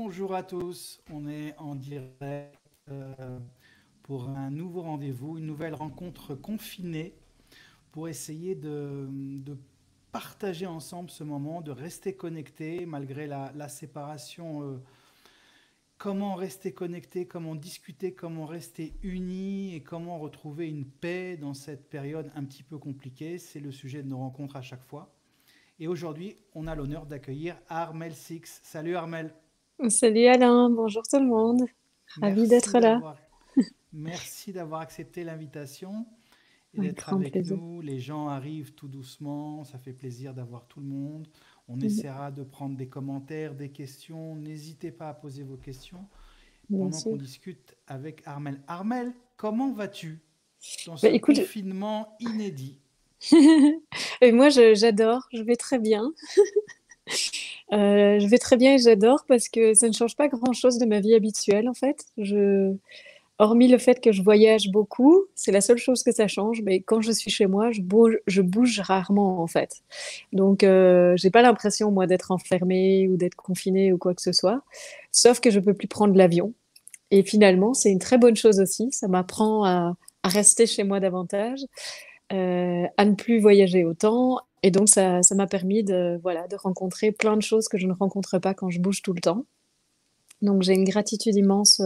Bonjour à tous, on est en direct pour un nouveau rendez-vous, une nouvelle rencontre confinée pour essayer de partager ensemble ce moment, de rester connecté malgré la séparation. Comment rester connecté, comment discuter, comment rester unis et comment retrouver une paix dans cette période un petit peu compliquée. C'est le sujet de nos rencontres à chaque fois. Et aujourd'hui, on a l'honneur d'accueillir Armel Six. Salut Armel. Salut Alain, bonjour tout le monde. Ravi Merci d'être là. d'avoir merci d'avoir accepté l'invitation et Avec d'être grand avec plaisir. nous. Les gens arrivent tout doucement, ça fait plaisir d'avoir tout le monde. On Mhm. essaiera de prendre des commentaires, des questions. N'hésitez pas à poser vos questions Bien pendant qu'on sûr. discute avec Armel. Armel, comment vas-tu dans Bah, ce écoute, confinement inédit? et moi j'adore, je vais très bien. Je vais très bien et j'adore parce que ça ne change pas grand-chose de ma vie habituelle en fait. Hormis le fait que je voyage beaucoup, c'est la seule chose que ça change. Mais quand je suis chez moi, je bouge rarement en fait. Donc j'ai pas l'impression moi d'être enfermée ou d'être confinée ou quoi que ce soit. Sauf que je peux plus prendre l'avion. Et finalement, c'est une très bonne chose aussi. Ça m'apprend à rester chez moi davantage, à ne plus voyager autant. Et donc, ça m'a permis voilà, de rencontrer plein de choses que je ne rencontre pas quand je bouge tout le temps. Donc, j'ai une gratitude immense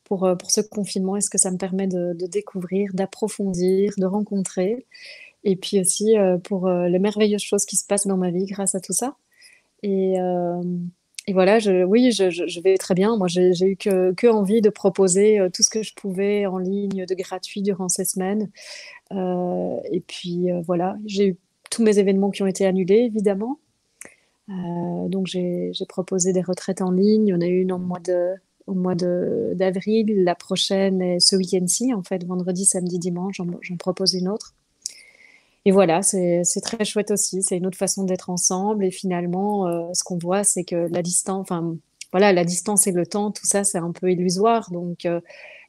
pour ce confinement et ce que ça me permet de découvrir, d'approfondir, de rencontrer. Et puis aussi pour les merveilleuses choses qui se passent dans ma vie grâce à tout ça. Et, euh, et voilà, oui, je vais très bien. Moi, j'ai eu que envie de proposer tout ce que je pouvais en ligne de gratuit durant ces semaines. Et puis voilà, j'ai eu tous mes événements qui ont été annulés, évidemment. Donc j'ai proposé des retraites en ligne. On a eu une au d'avril. La prochaine est ce week-end-ci, en fait, vendredi, samedi, dimanche. J'en propose une autre. Et voilà, c'est très chouette aussi. C'est une autre façon d'être ensemble. Et finalement, ce qu'on voit, c'est que la distance, enfin, voilà, la distance et le temps, tout ça, c'est un peu illusoire. Donc,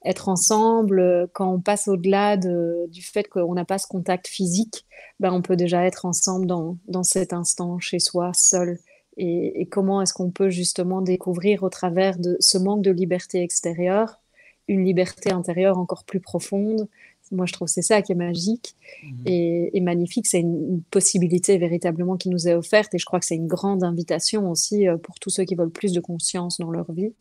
être ensemble, quand on passe au-delà du fait qu'on n'a pas ce contact physique, ben, on peut déjà être ensemble dans cet instant, chez soi, seul. Et comment est-ce qu'on peut justement découvrir au travers de ce manque de liberté extérieure, une liberté intérieure encore plus profonde. Moi, je trouve que c'est ça qui est magique Mhm. et magnifique. C'est une possibilité véritablement qui nous est offerte et je crois que c'est une grande invitation aussi pour tous ceux qui veulent plus de conscience dans leur vie.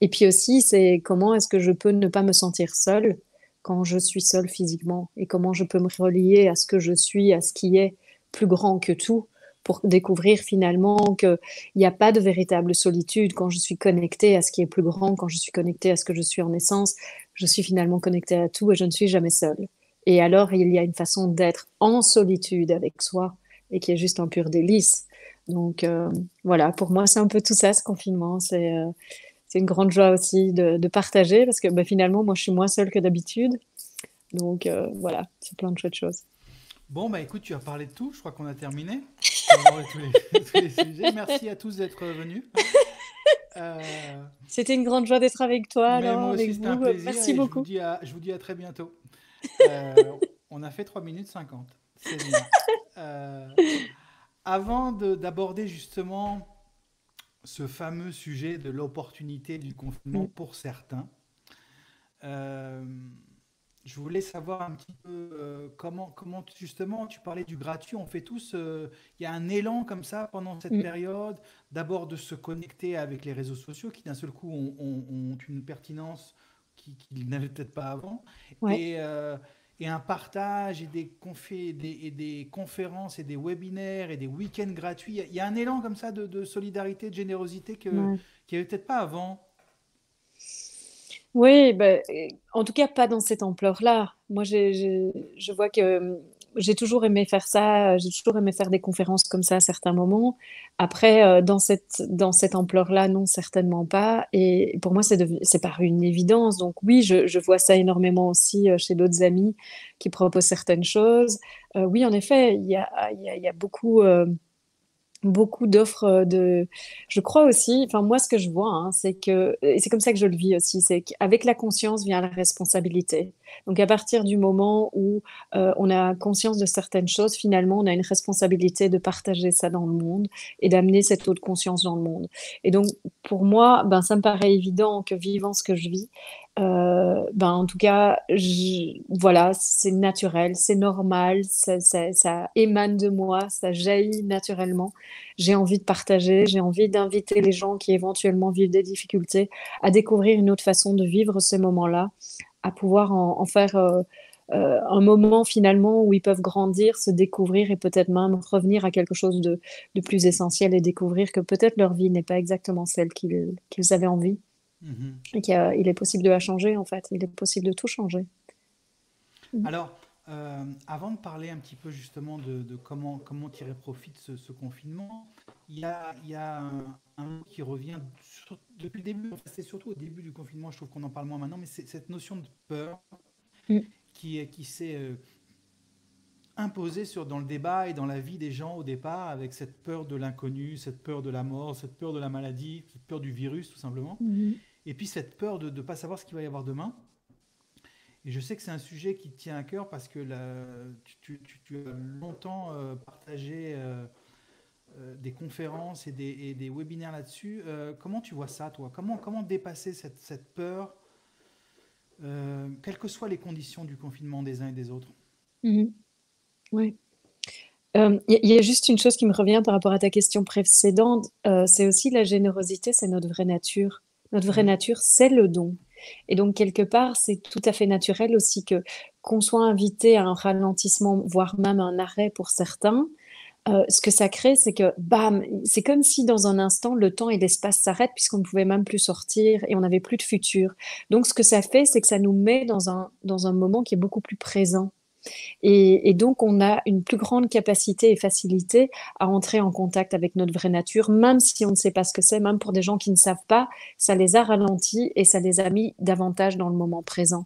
Et puis aussi, c'est comment est-ce que je peux ne pas me sentir seule quand je suis seule physiquement et comment je peux me relier à ce que je suis, à ce qui est plus grand que tout pour découvrir finalement qu'il n'y a pas de véritable solitude quand je suis connectée à ce qui est plus grand, quand je suis connectée à ce que je suis en essence, je suis finalement connectée à tout et je ne suis jamais seule. Et alors, il y a une façon d'être en solitude avec soi et qui est juste un pur délice. Donc voilà, pour moi, c'est un peu tout ça, ce confinement. C'est une grande joie aussi de partager parce que bah, finalement, moi, je suis moins seule que d'habitude. Donc voilà, c'est plein de chouettes choses. Bon, bah écoute, tu as parlé de tout, je crois qu'on a terminé. Tu as abordé tous les, tous les sujets. Merci à tous d'être venus. Euh, C'était une grande joie d'être avec toi, mais moi alors, aussi, avec c'était un vous. plaisir Merci et beaucoup. je vous dis à très bientôt. On a fait 3 minutes 50. C'est bien. Euh, Avant d'aborder justement ce fameux sujet de l'opportunité du confinement Mm, pour certains, euh, je voulais savoir un petit peu comment justement tu parlais du gratuit. On fait tous, il y a un élan comme ça pendant cette mm, période, d'abord de se connecter avec les réseaux sociaux qui d'un seul coup ont une pertinence qu'ils n'avaient peut-être pas avant, ouais. et, euh, et un partage et et des conférences et des webinaires et des week-ends gratuits. Il y a un élan comme ça de solidarité, de générosité Ouais. qu'il n'y avait peut-être pas avant. Oui, ben, en tout cas pas dans cette ampleur-là. Moi, je vois que j'ai toujours aimé faire ça, j'ai toujours aimé faire des conférences comme ça à certains moments. Après, dans cette ampleur-là, non, certainement pas. Et pour moi, c'est paru une évidence. Donc oui, je vois ça énormément aussi chez d'autres amis qui proposent certaines choses. Oui, en effet, il y a beaucoup d'offres je crois aussi, enfin moi ce que je vois, hein, c'est que, et c'est comme ça que je le vis aussi, c'est qu'avec la conscience vient la responsabilité. Donc à partir du moment où on a conscience de certaines choses, finalement, on a une responsabilité de partager ça dans le monde et d'amener cette eau de conscience dans le monde. Et donc, pour moi, ben, ça me paraît évident que vivant ce que je vis, ben, en tout cas, voilà, c'est naturel, c'est normal, ça émane de moi, ça jaillit naturellement. J'ai envie de partager, j'ai envie d'inviter les gens qui éventuellement vivent des difficultés à découvrir une autre façon de vivre ces moments-là, à pouvoir en faire un moment finalement où ils peuvent grandir, se découvrir et peut-être même revenir à quelque chose de plus essentiel et découvrir que peut-être leur vie n'est pas exactement celle qu'ils avaient envie Mhm. et qu'il est possible de la changer en fait, il est possible de tout changer. Mm. Alors, avant de parler un petit peu justement de comment tirer profit de ce confinement, il y a un mot qui revient depuis le début, enfin, c'est surtout au début du confinement, je trouve qu'on en parle moins maintenant, mais c'est cette notion de peur Mm. qui s'est imposée dans le débat et dans la vie des gens au départ, avec cette peur de l'inconnu, cette peur de la mort, cette peur de la maladie, cette peur du virus tout simplement, Mhm. et puis cette peur de ne pas savoir ce qu'il va y avoir demain. Et je sais que c'est un sujet qui te tient à cœur parce que tu as longtemps partagé des conférences et des webinaires là-dessus. Comment tu vois ça, toi? Comment dépasser cette peur, quelles que soient les conditions du confinement des uns et des autres? Mhm. Ouais. Il y a juste une chose qui me revient par rapport à ta question précédente, c'est aussi la générosité, c'est notre vraie nature. Notre vraie Mhm. nature, c'est le don. Et donc, quelque part, c'est tout à fait naturel aussi que qu'on soit invité à un ralentissement, voire même un arrêt pour certains. Ce que ça crée, c'est que, bam, c'est comme si dans un instant, le temps et l'espace s'arrêtent puisqu'on ne pouvait même plus sortir et on n'avait plus de futur. Donc, ce que ça fait, c'est que ça nous met dans un moment qui est beaucoup plus présent. Et donc, on a une plus grande capacité et facilité à entrer en contact avec notre vraie nature, même si on ne sait pas ce que c'est, même pour des gens qui ne savent pas, ça les a ralentis et ça les a mis davantage dans le moment présent.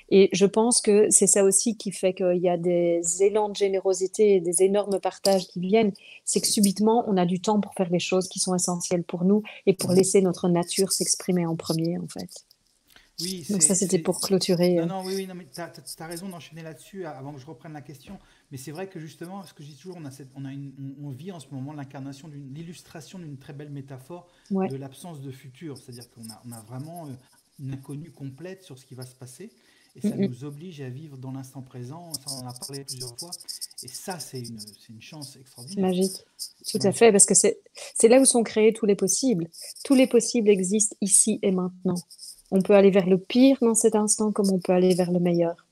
Et je pense que c'est ça aussi qui fait qu'il y a des élans de générosité et des énormes partages qui viennent. C'est que subitement, on a du temps pour faire les choses qui sont essentielles pour nous et pour Mhm. laisser notre nature s'exprimer en premier, en fait. Oui, Donc ça, c'était pour clôturer. Non, non, oui, oui, non, mais t'as raison d'enchaîner là-dessus avant que je reprenne la question. Mais c'est vrai que justement, ce que je dis toujours, on vit en ce moment l'illustration d'une très belle métaphore Ouais. de l'absence de futur. C'est-à-dire qu'on a vraiment une inconnue complète sur ce qui va se passer. Et Mm, ça mm. nous oblige à vivre dans l'instant présent. Ça, on en a parlé plusieurs fois. Et ça, c'est une chance C'est extraordinaire. magique. Tout C'est à fait, magnifique. parce que c'est là où sont créés tous les possibles. Tous les possibles existent ici et maintenant. On peut aller vers le pire dans cet instant comme on peut aller vers le meilleur.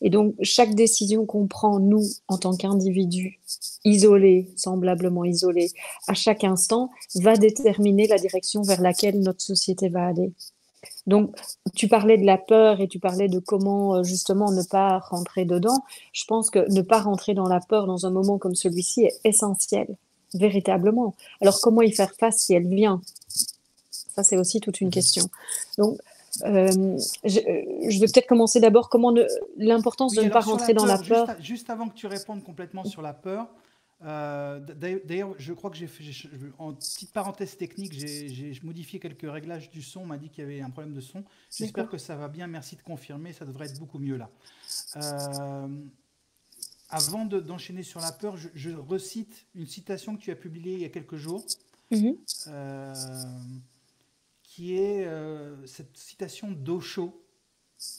Et donc, chaque décision qu'on prend, nous, en tant qu'individus, isolés, semblablement isolés, à chaque instant, va déterminer la direction vers laquelle notre société va aller. Donc, tu parlais de la peur et tu parlais de comment justement ne pas rentrer dedans. Je pense que ne pas rentrer dans la peur dans un moment comme celui-ci est essentiel, véritablement. Alors, comment y faire face si elle vient? Ça, c'est aussi toute une Mhm. question. Donc, je vais peut-être commencer d'abord l'importance de Oui, ne pas alors sur la rentrer dans la peur, peur. juste avant que tu répondes complètement sur la peur, d'ailleurs, je crois que en petite parenthèse technique, j'ai modifié quelques réglages du son, on m'a dit qu'il y avait un problème de son. J'espère D'accord. que ça va bien, merci de confirmer, ça devrait être beaucoup mieux là. Euh, Avant d'enchaîner sur la peur, je recite une citation que tu as publiée il y a quelques jours, Mhm. euh, qui est cette citation d'Osho.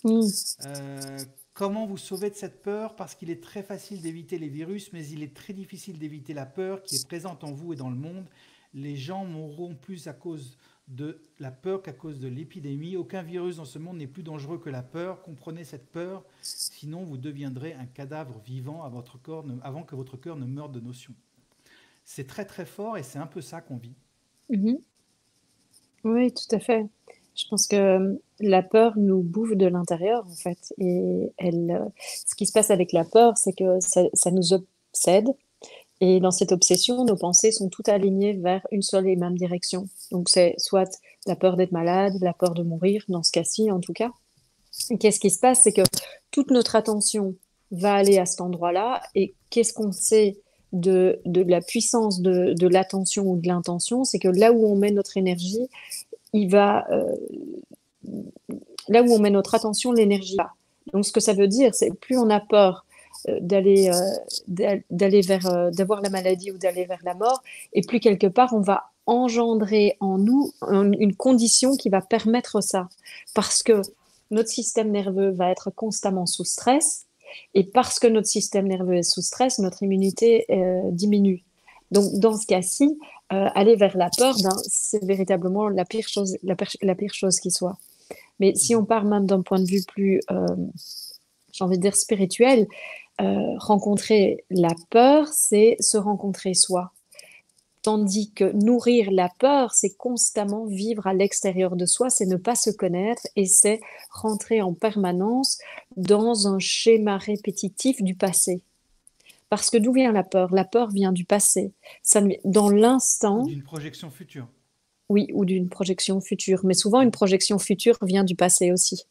Mhm. Euh, Comment vous sauver de cette peur? Parce qu'il est très facile d'éviter les virus, mais il est très difficile d'éviter la peur qui est présente en vous et dans le monde. Les gens mourront plus à cause de la peur qu'à cause de l'épidémie. Aucun virus dans ce monde n'est plus dangereux que la peur. Comprenez cette peur, sinon vous deviendrez un cadavre vivant avant que votre cœur ne meure de notion. C'est très très fort et c'est un peu ça qu'on vit. Mhm. Oui, tout à fait. Je pense que la peur nous bouffe de l'intérieur, en fait. Et ce qui se passe avec la peur, c'est que ça nous obsède. Et dans cette obsession, nos pensées sont toutes alignées vers une seule et même direction. Donc, c'est soit la peur d'être malade, la peur de mourir, dans ce cas-ci, en tout cas. Et qu'est-ce qui se passe? C'est que toute notre attention va aller à cet endroit-là. Et qu'est-ce qu'on sait de la puissance de l'attention ou de l'intention? C'est que là où on met notre énergie, il va, là où on met notre attention, l'énergie va. Donc, ce que ça veut dire, c'est plus on a peur d'aller d'avoir la maladie ou d'aller vers la mort, et plus quelque part, on va engendrer en nous une condition qui va permettre ça. Parce que notre système nerveux va être constamment sous stress, et parce que notre système nerveux est sous stress, notre immunité diminue. Donc, dans ce cas-ci, aller vers la peur, ben, c'est véritablement la pire chose, la pire chose qui soit. Mais si on part même d'un point de vue plus, j'ai envie de dire spirituel, rencontrer la peur, c'est se rencontrer soi. Tandis que nourrir la peur, c'est constamment vivre à l'extérieur de soi, c'est ne pas se connaître et c'est rentrer en permanence dans un schéma répétitif du passé. Parce que d'où vient la peur? La peur vient du passé. Dans Ou l'instant, d'une projection future. oui, ou d'une projection future. Mais souvent, une projection future vient du passé aussi.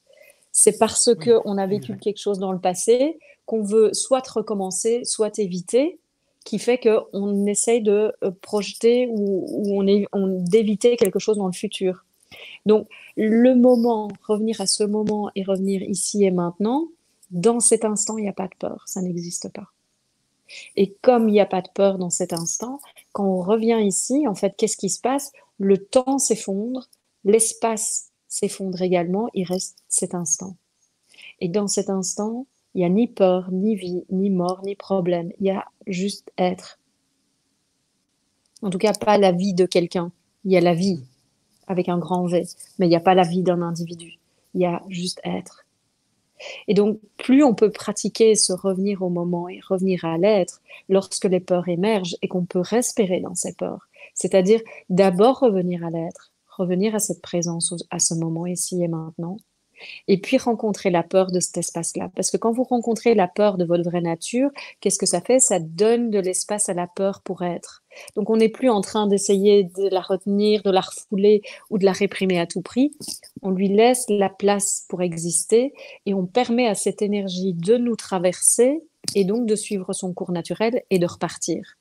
C'est parce Oui, qu'on a vécu exact. quelque chose dans le passé qu'on veut soit recommencer, soit éviter, qui fait qu'on essaye de projeter d'éviter quelque chose dans le futur. Donc, revenir à ce moment et revenir ici et maintenant, dans cet instant, il n'y a pas de peur, ça n'existe pas. Et comme il n'y a pas de peur dans cet instant, quand on revient ici, en fait, qu'est-ce qui se passe? Le temps s'effondre, l'espace s'effondre également, il reste cet instant. Et dans cet instant, il n'y a ni peur, ni vie, ni mort, ni problème. Il y a juste être. En tout cas, pas la vie de quelqu'un. Il y a la vie avec un grand V, mais il n'y a pas la vie d'un individu. Il y a juste être. Et donc, plus on peut pratiquer ce revenir au moment et revenir à l'être lorsque les peurs émergent et qu'on peut respirer dans ces peurs, c'est-à-dire d'abord revenir à l'être, revenir à cette présence, à ce moment ici et maintenant, et puis rencontrer la peur de cet espace-là. Parce que quand vous rencontrez la peur de votre vraie nature, qu'est-ce que ça fait? Ça donne de l'espace à la peur pour être. Donc on n'est plus en train d'essayer de la retenir, de la refouler ou de la réprimer à tout prix. On lui laisse la place pour exister et on permet à cette énergie de nous traverser et donc de suivre son cours naturel et de repartir.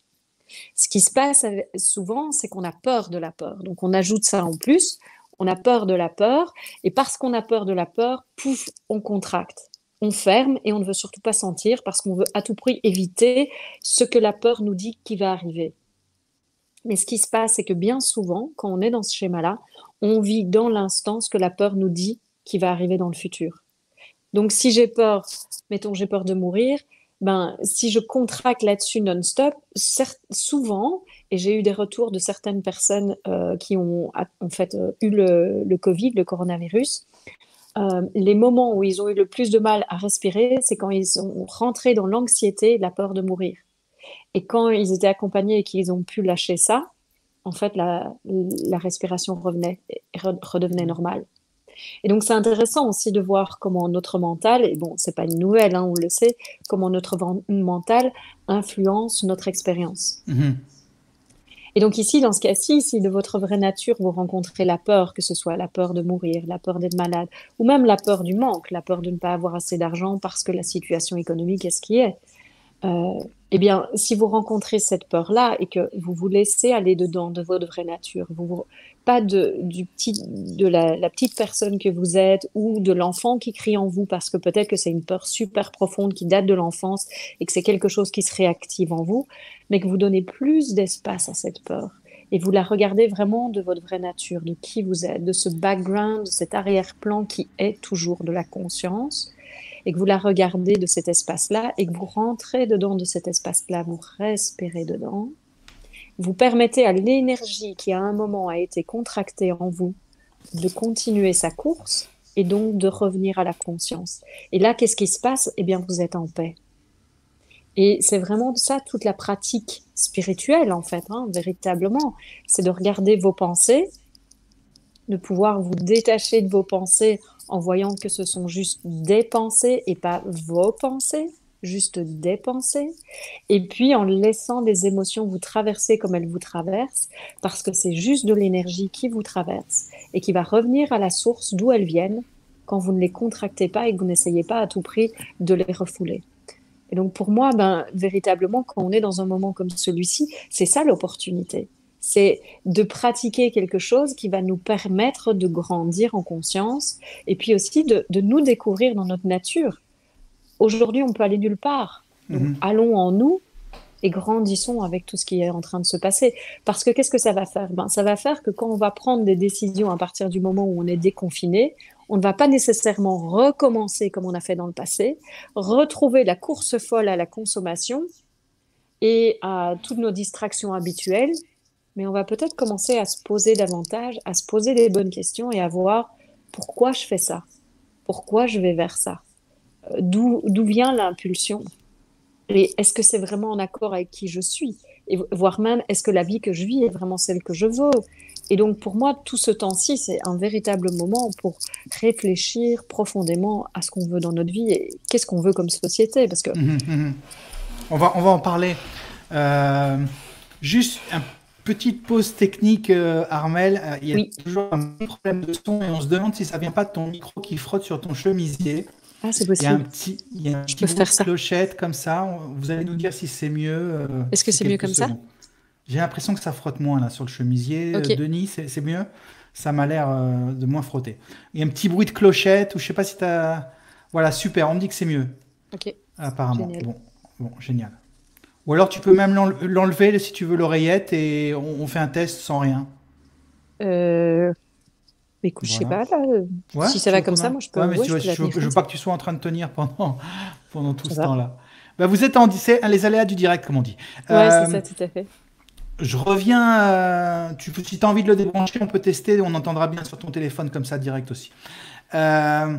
Ce qui se passe souvent, c'est qu'on a peur de la peur. Donc on ajoute ça en plus, on a peur de la peur, et parce qu'on a peur de la peur, pouf, on contracte. On ferme et on ne veut surtout pas sentir parce qu'on veut à tout prix éviter ce que la peur nous dit qui va arriver. Mais ce qui se passe, c'est que bien souvent, quand on est dans ce schéma-là, on vit dans l'instant ce que la peur nous dit qui va arriver dans le futur. Donc si j'ai peur, mettons j'ai peur de mourir, ben, si je contracte là-dessus non-stop, souvent, et j'ai eu des retours de certaines personnes qui ont en fait eu le Covid, le coronavirus, les moments où ils ont eu le plus de mal à respirer, c'est quand ils sont rentrés dans l'anxiété et la peur de mourir. Et quand ils étaient accompagnés et qu'ils ont pu lâcher ça, en fait, la respiration redevenait normale. Et donc, c'est intéressant aussi de voir comment notre mental, et bon, c'est pas une nouvelle, hein, on le sait, comment notre mental influence notre expérience. Et donc ici, dans ce cas-ci, si de votre vraie nature, vous rencontrez la peur, que ce soit la peur de mourir, la peur d'être malade, ou même la peur du manque, la peur de ne pas avoir assez d'argent parce que la situation économique est ce qui est, eh bien, si vous rencontrez cette peur-là et que vous vous laissez aller dedans de votre vraie nature, pas de la petite personne que vous êtes ou de l'enfant qui crie en vous parce que peut-être que c'est une peur super profonde qui date de l'enfance et que c'est quelque chose qui se réactive en vous, mais que vous donnez plus d'espace à cette peur et vous la regardez vraiment de votre vraie nature, de qui vous êtes, de ce background, de cet arrière-plan qui est toujours de la conscience, et que vous la regardez de cet espace-là et que vous rentrez dedans de cet espace-là, vous respirez dedans, vous permettez à l'énergie qui à un moment a été contractée en vous de continuer sa course et donc de revenir à la conscience. Et là, qu'est-ce qui se passe? Eh bien, vous êtes en paix. Et c'est vraiment ça toute la pratique spirituelle, en fait, hein, véritablement. C'est de regarder vos pensées, de pouvoir vous détacher de vos pensées en voyant que ce sont juste des pensées et pas vos pensées, juste des pensées, et puis en laissant les émotions vous traverser comme elles vous traversent, parce que c'est juste de l'énergie qui vous traverse et qui va revenir à la source d'où elles viennent quand vous ne les contractez pas et que vous n'essayez pas à tout prix de les refouler. Et donc pour moi, ben, véritablement, quand on est dans un moment comme celui-ci, c'est ça l'opportunité. C'est de pratiquer quelque chose qui va nous permettre de grandir en conscience et puis aussi de nous découvrir dans notre nature. Aujourd'hui, on peut aller nulle part. Donc, Mhm. allons en nous et grandissons avec tout ce qui est en train de se passer. Parce que qu'est-ce que ça va faire? Ben, ça va faire que quand on va prendre des décisions à partir du moment où on est déconfiné, on ne va pas nécessairement recommencer comme on a fait dans le passé, retrouver la course folle à la consommation et à toutes nos distractions habituelles, mais on va peut-être commencer à se poser davantage, à se poser des bonnes questions et à voir pourquoi je fais ça, pourquoi je vais vers ça, d'où vient l'impulsion et est-ce que c'est vraiment en accord avec qui je suis, et voire même est-ce que la vie que je vis est vraiment celle que je veux. Et donc pour moi, tout ce temps-ci, c'est un véritable moment pour réfléchir profondément à ce qu'on veut dans notre vie et qu'est-ce qu'on veut comme société, parce que Mhm. Mhm. On va en parler. Euh, Juste une petite pause technique, Armel. Il y a oui, toujours un petit problème de son et on se demande si ça vient pas de ton micro qui frotte sur ton chemisier. ah, c'est possible, Il y a un je petit peux bruit faire de ça. clochette comme ça. Vous allez nous dire si c'est mieux Est-ce que d'ici c'est mieux quelques comme ça? secondes. J'ai l'impression que ça frotte moins là sur le chemisier. Ok, Denis, c'est mieux? Ça m'a l'air de moins frotter. Il y a un petit bruit de clochette ou je sais pas si tu as... Voilà, super, on me dit que c'est mieux, ok, apparemment. génial. Bon, génial. Ou alors tu peux même l'enlever si tu veux l'oreillette et on fait un test sans rien. Euh, écoute, je sais Voilà. pas, là, Ouais, si ça tu va veux comme qu'on ça, a... moi Ouais, mais ouais, tu je vois, peux la tenir je comme veux ça. pas que tu sois en train de tenir pendant tout Ça ce va. temps-là. Bah, vous êtes en c'est les aléas du direct, comme on dit. Ouais, c'est Euh, ça, tout à fait. je reviens. Si tu as envie de le débrancher, on peut tester. On entendra bien sur ton téléphone comme ça, direct aussi. Euh,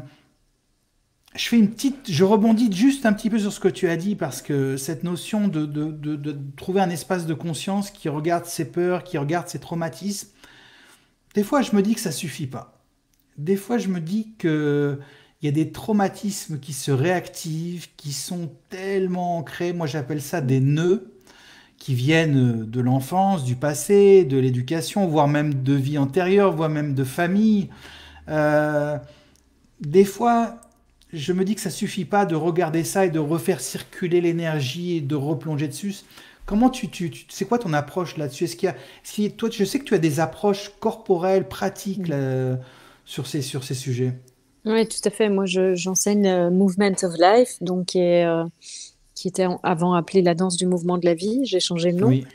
je rebondis juste un petit peu sur ce que tu as dit parce que cette notion de trouver un espace de conscience qui regarde ses peurs, qui regarde ses traumatismes, des fois je me dis que ça suffit pas. Des fois je me dis que il y a des traumatismes qui se réactivent, qui sont tellement ancrés, moi j'appelle ça des nœuds, qui viennent de l'enfance, du passé, de l'éducation, voire même de vie antérieure, voire même de famille. Euh, des fois, je me dis que ça suffit pas de regarder ça et de refaire circuler l'énergie et de replonger dessus. Comment c'est quoi ton approche là-dessus? Toi, je sais que tu as des approches corporelles, pratiques Mm. là, sur ces sujets. Ouais, tout à fait. Moi, j'enseigne Movement of Life, donc qui était avant appelé la danse du mouvement de la vie. J'ai changé le nom. Oui.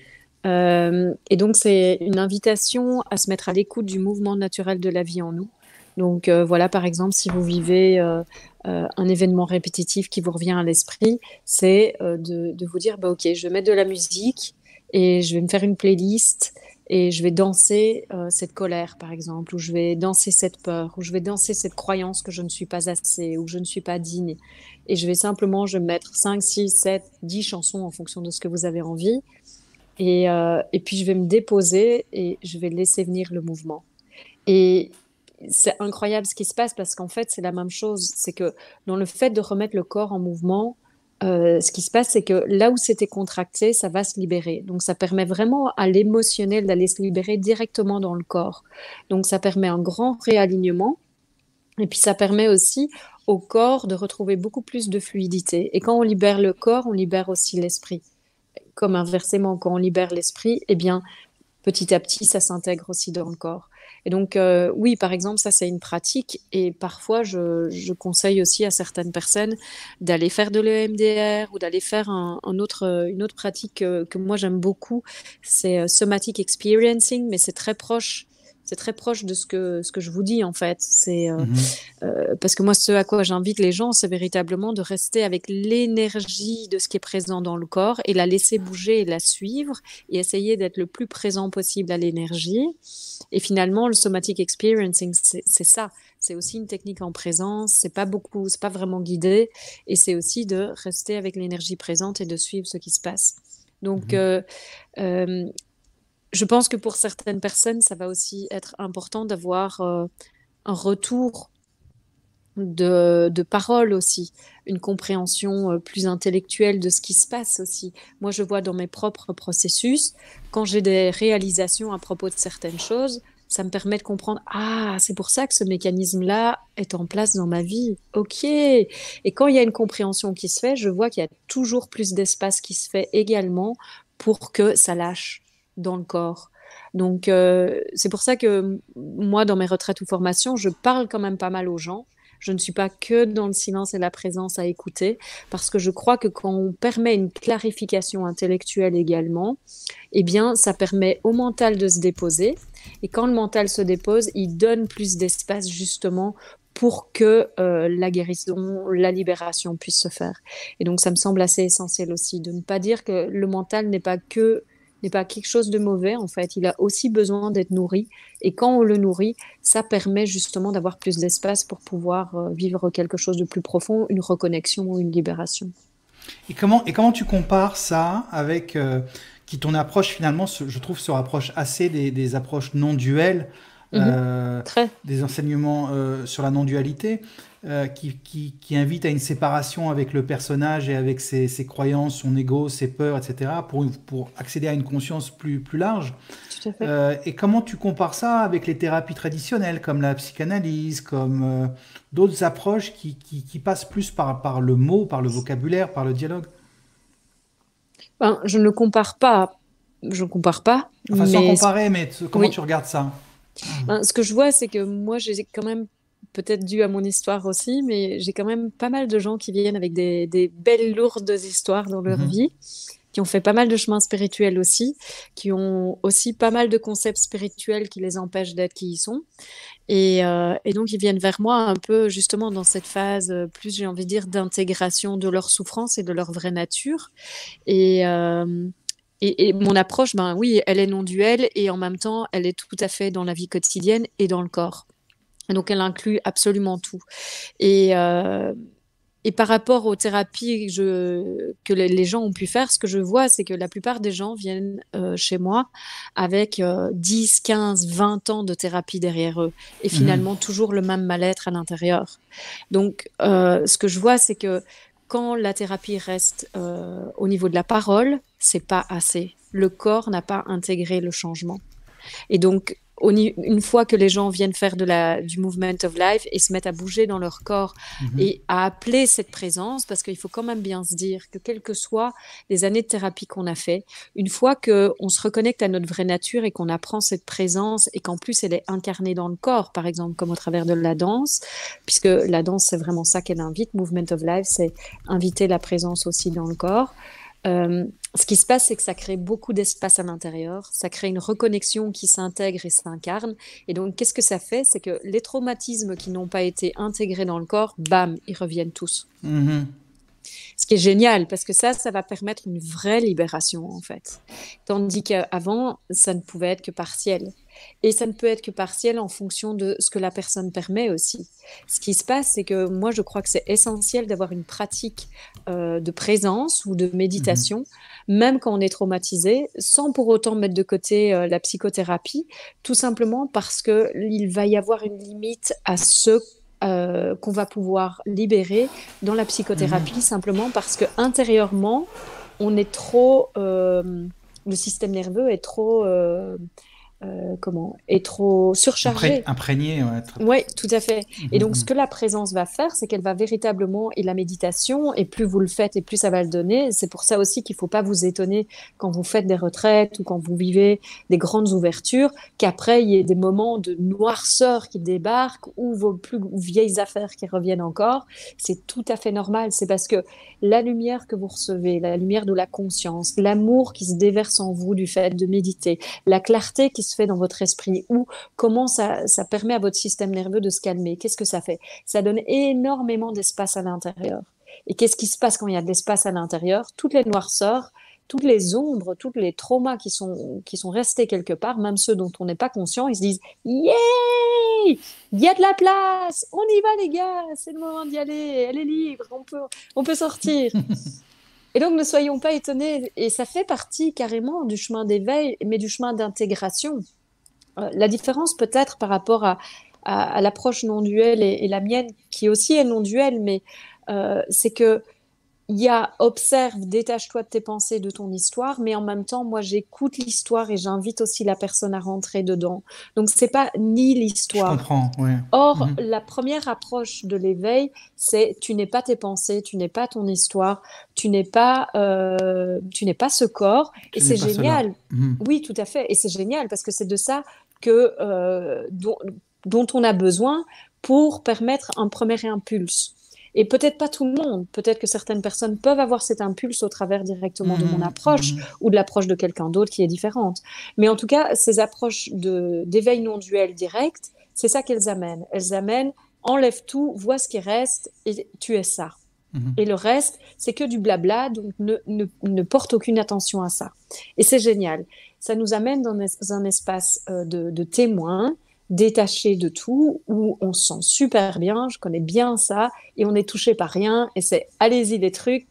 Et donc, c'est une invitation à se mettre à l'écoute du mouvement naturel de la vie en nous. Donc, voilà, par exemple, si vous vivez un événement répétitif qui vous revient à l'esprit, c'est de vous dire, bah, OK, je vais mettre de la musique et je vais me faire une playlist et je vais danser cette colère, par exemple, ou je vais danser cette peur, ou je vais danser cette croyance que je ne suis pas assez, ou que je ne suis pas digne. Et je vais mettre 5, 6, 7, 10 chansons en fonction de ce que vous avez envie. Et puis je vais me déposer et je vais laisser venir le mouvement. Et c'est incroyable ce qui se passe parce qu'en fait, c'est la même chose. C'est que dans le fait de remettre le corps en mouvement, ce qui se passe, c'est que là où c'était contracté, ça va se libérer. Donc, ça permet vraiment à l'émotionnel d'aller se libérer directement dans le corps. Donc, ça permet un grand réalignement. Et puis, ça permet aussi au corps de retrouver beaucoup plus de fluidité. Et quand on libère le corps, on libère aussi l'esprit. Comme inversement, quand on libère l'esprit, eh bien, petit à petit, ça s'intègre aussi dans le corps. Et donc, oui, par exemple, ça, c'est une pratique. Et parfois, je conseille aussi à certaines personnes d'aller faire de l'EMDR ou d'aller faire une autre pratique que moi, j'aime beaucoup. C'est somatic experiencing, mais c'est très proche. C'est très proche de ce que je vous dis, en fait. Mhm. Parce que moi, ce à quoi j'invite les gens, c'est véritablement de rester avec l'énergie de ce qui est présent dans le corps et la laisser bouger et la suivre et essayer d'être le plus présent possible à l'énergie. Et finalement, le somatic experiencing, c'est ça. C'est aussi une technique en présence. C'est pas beaucoup, c'est pas vraiment guidé. Et c'est aussi de rester avec l'énergie présente et de suivre ce qui se passe. Donc, Mhm. euh, je pense que pour certaines personnes, ça va aussi être important d'avoir un retour de parole aussi, une compréhension plus intellectuelle de ce qui se passe aussi. Moi, je vois dans mes propres processus, quand j'ai des réalisations à propos de certaines choses, ça me permet de comprendre, ah, c'est pour ça que ce mécanisme-là est en place dans ma vie. OK. Et quand il y a une compréhension qui se fait, je vois qu'il y a toujours plus d'espace qui se fait également pour que ça lâche dans le corps. Donc, c'est pour ça que moi, dans mes retraites ou formations, je parle quand même pas mal aux gens. Je ne suis pas que dans le silence et la présence à écouter, parce que je crois que quand on permet une clarification intellectuelle également, eh bien, ça permet au mental de se déposer. Et quand le mental se dépose, il donne plus d'espace justement pour que la guérison, la libération puisse se faire. Et donc, ça me semble assez essentiel aussi de ne pas dire que le mental n'est pas quelque chose de mauvais. En fait, il a aussi besoin d'être nourri. Et quand on le nourrit, ça permet justement d'avoir plus d'espace pour pouvoir vivre quelque chose de plus profond, une reconnexion ou une libération. Et comment tu compares ça avec qui ton approche finalement, je trouve, se rapproche assez des approches non duelles, Mhm. Très. des enseignements sur la non-dualité, qui invitent à une séparation avec le personnage et avec ses croyances, son ego, ses peurs, etc., pour accéder à une conscience plus large. Tout à fait. Et comment tu compares ça avec les thérapies traditionnelles, comme la psychanalyse, comme d'autres approches qui passent plus par le mot, par le vocabulaire, par le dialogue? Ben, je ne compare pas. Je ne compare pas, Enfin, sans mais comparer, mais comment oui. tu regardes ça? Ben, ce que je vois, c'est que moi, j'ai quand même, peut-être dû à mon histoire aussi, mais j'ai quand même pas mal de gens qui viennent avec des belles, lourdes histoires dans leur Mhm. vie, qui ont fait pas mal de chemins spirituels aussi, qui ont aussi pas mal de concepts spirituels qui les empêchent d'être qui ils sont. Et donc, ils viennent vers moi un peu justement dans cette phase, plus j'ai envie de dire, d'intégration de leur souffrance et de leur vraie nature. Et, euh, et mon approche, ben oui, elle est non duelle et en même temps, elle est tout à fait dans la vie quotidienne et dans le corps. Et donc, elle inclut absolument tout. Et, euh, et par rapport aux thérapies que les gens ont pu faire, ce que je vois, c'est que la plupart des gens viennent chez moi avec 10, 15, 20 ans de thérapie derrière eux et Mhm. finalement toujours le même mal-être à l'intérieur. Donc, ce que je vois, c'est que quand la thérapie reste au niveau de la parole, c'est pas assez. Le corps n'a pas intégré le changement. Et donc, une fois que les gens viennent faire du movement of life et se mettent à bouger dans leur corps Mhm. et à appeler cette présence, parce qu'il faut quand même bien se dire que quelles que soient les années de thérapie qu'on a fait, une fois qu'on se reconnecte à notre vraie nature et qu'on apprend cette présence et qu'en plus elle est incarnée dans le corps, par exemple comme au travers de la danse, puisque la danse c'est vraiment ça qu'elle invite, movement of life, c'est inviter la présence aussi dans le corps. Euh, Ce qui se passe, c'est que ça crée beaucoup d'espace à l'intérieur, ça crée une reconnexion qui s'intègre et s'incarne. Et donc, qu'est-ce que ça fait? C'est que les traumatismes qui n'ont pas été intégrés dans le corps, bam, ils reviennent tous. Mhm. Ce qui est génial, parce que ça va permettre une vraie libération, en fait. Tandis qu'avant, ça ne pouvait être que partiel. Et ça ne peut être que partiel en fonction de ce que la personne permet aussi. Ce qui se passe, c'est que moi, je crois que c'est essentiel d'avoir une pratique de présence ou de Mhm. méditation, même quand on est traumatisé, sans pour autant mettre de côté la psychothérapie, tout simplement parce qu'il va y avoir une limite à ce qu'on va pouvoir libérer dans la Mhm. psychothérapie, simplement parce que intérieurement, on est trop, le système nerveux est trop, comment, est trop surchargé. Imprégné, ouais. Oui, tout à fait. Et donc, ce Mhm. que la présence va faire, c'est qu'elle va véritablement, et la méditation, et plus vous le faites, et plus ça va le donner. C'est pour ça aussi qu'il ne faut pas vous étonner quand vous faites des retraites ou quand vous vivez des grandes ouvertures, qu'après, il y ait des moments de noirceur qui débarquent ou vos plus vieilles affaires qui reviennent encore. C'est tout à fait normal. C'est parce que la lumière que vous recevez, la lumière de la conscience, l'amour qui se déverse en vous du fait de méditer, la clarté qui se fait dans votre esprit, ou comment ça permet à votre système nerveux de se calmer. Qu'est-ce que ça fait? Ça donne énormément d'espace à l'intérieur. Et qu'est-ce qui se passe quand il y a de l'espace à l'intérieur? Toutes les noirceurs, toutes les ombres, tous les traumas qui sont restés quelque part, même ceux dont on n'est pas conscient, ils se disent yeah, il y a de la place, on y va les gars, c'est le moment d'y aller, elle est libre, on peut sortir. Et donc ne soyons pas étonnés, et ça fait partie carrément du chemin d'éveil, mais du chemin d'intégration. La différence peut-être par rapport à l'approche non duelle et la mienne, qui aussi est non duelle, mais c'est que il y a observe, détache-toi de tes pensées, de ton histoire, mais en même temps, moi, j'écoute l'histoire et j'invite aussi la personne à rentrer dedans. Donc, c'est pas ni Je l'histoire. comprends, ouais. Or, Mhm. la première approche de l'éveil, c'est tu n'es pas tes pensées, tu n'es pas ton histoire, tu n'es pas ce corps, et Tu n'es c'est pas cela. génial. Mhm. Oui, tout à fait, et c'est génial parce que c'est de ça que dont on a besoin pour permettre un premier impulse. Et peut-être pas tout le monde, peut-être que certaines personnes peuvent avoir cet impulse au travers directement de mon Mhm. approche Mhm. ou de l'approche de quelqu'un d'autre qui est différente. Mais en tout cas, ces approches d'éveil non duel direct, c'est ça qu'elles amènent. Elles amènent, enlève tout, vois ce qui reste et tu es ça. Mhm. Et le reste, c'est que du blabla, donc ne porte aucune attention à ça. Et c'est génial. Ça nous amène dans un espace de témoins, détaché de tout, où on se sent super bien, je connais bien ça, et on est touché par rien, et c'est allez-y les trucs,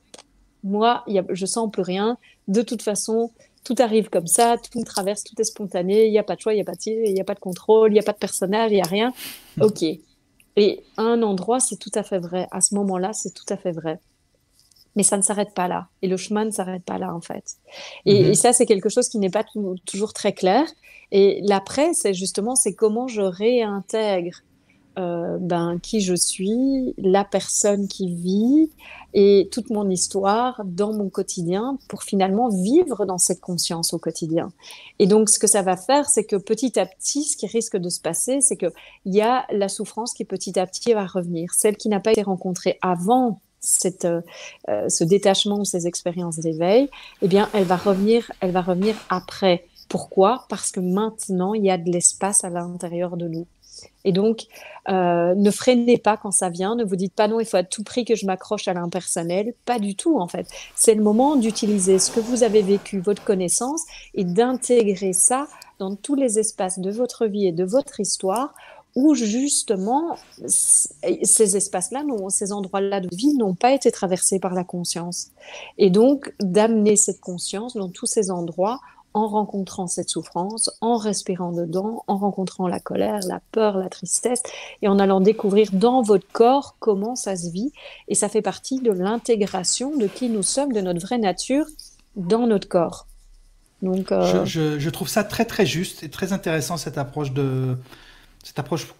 moi, je sens plus rien, de toute façon, tout arrive comme ça, tout me traverse, tout est spontané, il n'y a pas de choix, il n'y a pas de tir, il n'y a pas de contrôle, il n'y a pas de personnage, il n'y a rien. Ok. Et à un endroit, c'est tout à fait vrai. À ce moment-là, c'est tout à fait vrai. Mais ça ne s'arrête pas là. Et le chemin ne s'arrête pas là, en fait. Et Mhm. ça, c'est quelque chose qui n'est pas toujours très clair. Et l'après, c'est justement, c'est comment je réintègre qui je suis, la personne qui vit et toute mon histoire dans mon quotidien pour finalement vivre dans cette conscience au quotidien. Et donc, ce que ça va faire, c'est que petit à petit, ce qui risque de se passer, c'est qu'il y a la souffrance qui petit à petit va revenir, celle qui n'a pas été rencontrée avant ce détachement ou ces expériences d'éveil, eh bien, elle va revenir après. Pourquoi? Parce que maintenant, il y a de l'espace à l'intérieur de nous. Et donc, ne freinez pas quand ça vient. Ne vous dites pas non, il faut à tout prix que je m'accroche à l'impersonnel. Pas du tout, en fait. C'est le moment d'utiliser ce que vous avez vécu, votre connaissance, et d'intégrer ça dans tous les espaces de votre vie et de votre histoire où justement ces espaces-là, ces endroits-là de vie n'ont pas été traversés par la conscience. Et donc, d'amener cette conscience dans tous ces endroits en rencontrant cette souffrance, en respirant dedans, en rencontrant la colère, la peur, la tristesse, et en allant découvrir dans votre corps comment ça se vit. Et ça fait partie de l'intégration de qui nous sommes, de notre vraie nature dans notre corps. Donc, Je trouve ça très très juste et très intéressant cette approche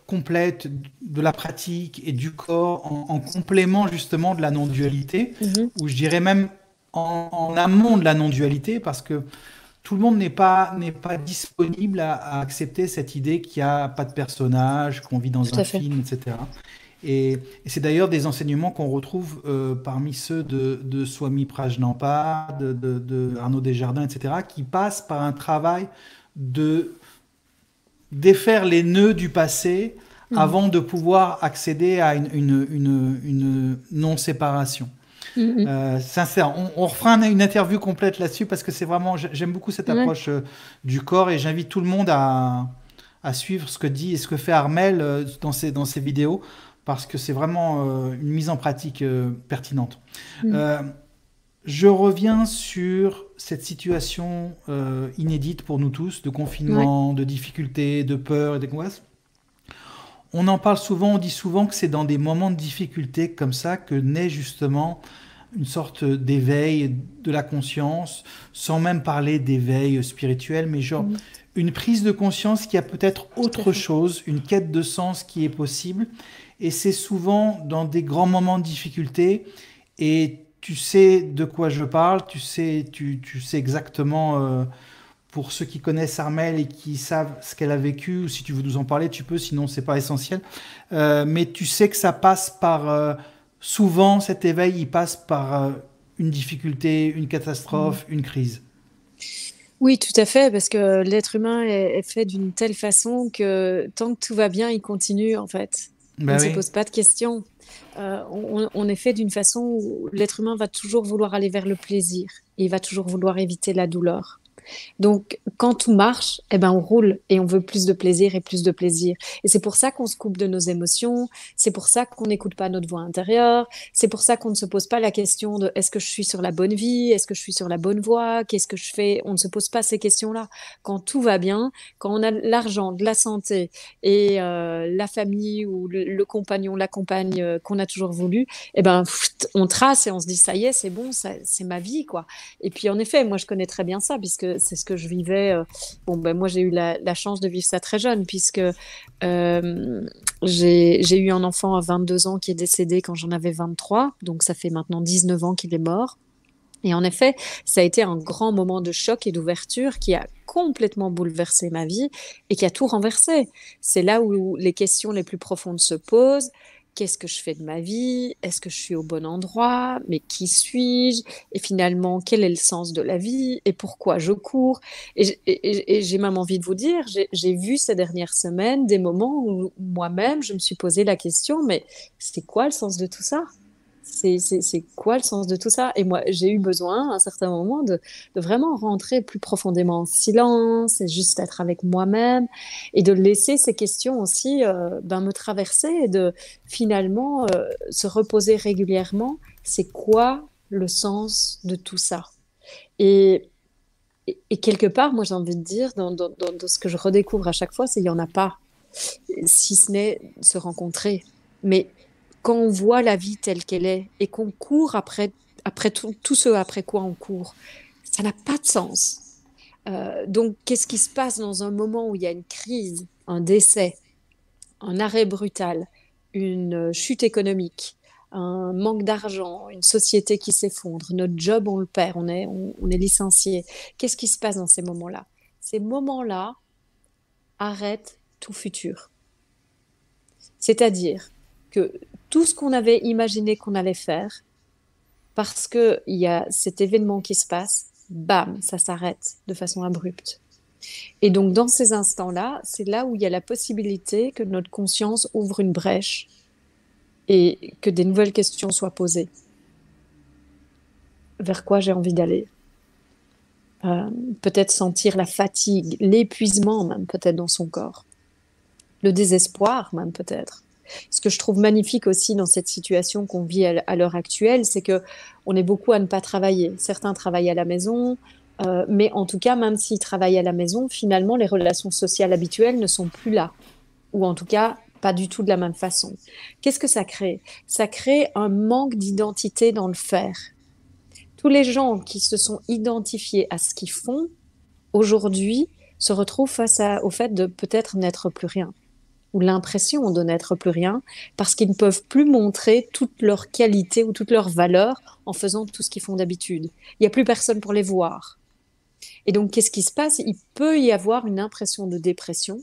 complète de la pratique et du corps en complément justement de la non-dualité, mhm, ou je dirais même en amont de la non-dualité, parce que tout le monde n'est pas disponible à accepter cette idée qu'il n'y a pas de personnage, qu'on vit dans tout un à fait. film, etc. Et c'est d'ailleurs des enseignements qu'on retrouve parmi ceux de Swami Prajnanpa, de Arnaud Desjardins, etc., qui passent par un travail de défaire les nœuds du passé Mhm, avant de pouvoir accéder à une non-séparation. mhm, Sincère, on refera une interview complète là-dessus parce que c'est vraiment, j'aime beaucoup cette ouais. approche du corps et j'invite tout le monde à suivre ce que dit et ce que fait Armel dans ses vidéos parce que c'est vraiment une mise en pratique pertinente. Mhm, Euh, je reviens sur cette situation inédite pour nous tous, de ouais, confinement, de difficultés, de peur et d'angoisse. On en parle souvent, on dit souvent que c'est dans des moments de difficulté comme ça que naît justement une sorte d'éveil de la conscience, sans même parler d'éveil spirituel, mais genre mhm, une prise de conscience qu'il y a peut-être tout à autre fait. chose, une quête de sens qui est possible. Et c'est souvent dans des grands moments de difficulté. Et tu sais de quoi je parle, tu sais exactement, pour ceux qui connaissent Armel et qui savent ce qu'elle a vécu, ou si tu veux nous en parler, tu peux, sinon c'est pas essentiel. Mais tu sais que ça passe par souvent cet éveil, il passe par une difficulté, une Mhm. catastrophe, une crise. Oui, tout à fait, parce que l'être humain est fait d'une telle façon que tant que tout va bien, il continue, en fait. On ne Ben se oui. pose pas de questions. On est fait d'une façon où l'être humain va toujours vouloir aller vers le plaisir. Et il va toujours vouloir éviter la douleur. Donc, quand tout marche, eh ben, on roule et on veut plus de plaisir et plus de plaisir. Et c'est pour ça qu'on se coupe de nos émotions, c'est pour ça qu'on n'écoute pas notre voix intérieure, c'est pour ça qu'on ne se pose pas la question de est-ce que je suis sur la bonne vie, est-ce que je suis sur la bonne voie, qu'est-ce que je fais? On ne se pose pas ces questions-là. Quand tout va bien, quand on a l'argent, de la santé et la famille ou le compagnon, la compagne qu'on a toujours voulu, eh ben, on trace et on se dit ça y est, c'est bon, c'est ma vie, quoi. Et puis en effet, moi je connais très bien ça puisque c'est ce que je vivais. Bon, ben, moi j'ai eu la chance de vivre ça très jeune puisque j'ai eu un enfant à 22 ans qui est décédé quand j'en avais 23. Donc ça fait maintenant 19 ans qu'il est mort. Et en effet, ça a été un grand moment de choc et d'ouverture qui a complètement bouleversé ma vie et qui a tout renversé. C'est là où les questions les plus profondes se posent. Qu'est-ce que je fais de ma vie? Est-ce que je suis au bon endroit? Mais qui suis-je? Et finalement, quel est le sens de la vie? Et pourquoi je cours? Et j'ai même envie de vous dire, j'ai vu ces dernières semaines des moments où moi-même, je me suis posé la question, mais c'est quoi le sens de tout ça? C'est quoi le sens de tout ça? Et moi, j'ai eu besoin, à un certain moment, de vraiment rentrer plus profondément en silence et juste être avec moi-même et de laisser ces questions aussi ben, me traverser et de finalement se reposer régulièrement. C'est quoi le sens de tout ça? Et, et quelque part, moi, j'ai envie de dire, dans ce que je redécouvre à chaque fois, c'est qu'il n'y en a pas, si ce n'est se rencontrer. Mais quand on voit la vie telle qu'elle est et qu'on court après tout ce après quoi on court, ça n'a pas de sens. Donc, qu'est-ce qui se passe dans un moment où il y a une crise, un décès, un arrêt brutal, une chute économique, un manque d'argent, une société qui s'effondre, notre job, on le perd, on est licencié. Qu'est-ce qui se passe dans ces moments-là? Ces moments-là arrêtent tout futur. C'est-à-dire que tout ce qu'on avait imaginé qu'on allait faire, parce qu'il y a cet événement qui se passe, bam, ça s'arrête de façon abrupte. Et donc, dans ces instants-là, c'est là où il y a la possibilité que notre conscience ouvre une brèche et que des nouvelles questions soient posées. Vers quoi j'ai envie d'aller? Peut-être sentir la fatigue, l'épuisement même peut-être dans son corps, le désespoir même peut-être. Ce que je trouve magnifique aussi dans cette situation qu'on vit à l'heure actuelle, c'est que on est beaucoup à ne pas travailler. Certains travaillent à la maison, mais en tout cas, même s'ils travaillent à la maison, finalement, les relations sociales habituelles ne sont plus là, ou en tout cas pas du tout de la même façon. Qu'est-ce que ça crée? Ça crée un manque d'identité dans le faire. Tous les gens qui se sont identifiés à ce qu'ils font aujourd'hui se retrouvent au fait de peut-être n'être plus rien ou l'impression de n'être plus rien, parce qu'ils ne peuvent plus montrer toute leur qualité ou toute leur valeur en faisant tout ce qu'ils font d'habitude. Il n'y a plus personne pour les voir. Et donc, qu'est-ce qui se passe? Il peut y avoir une impression de dépression,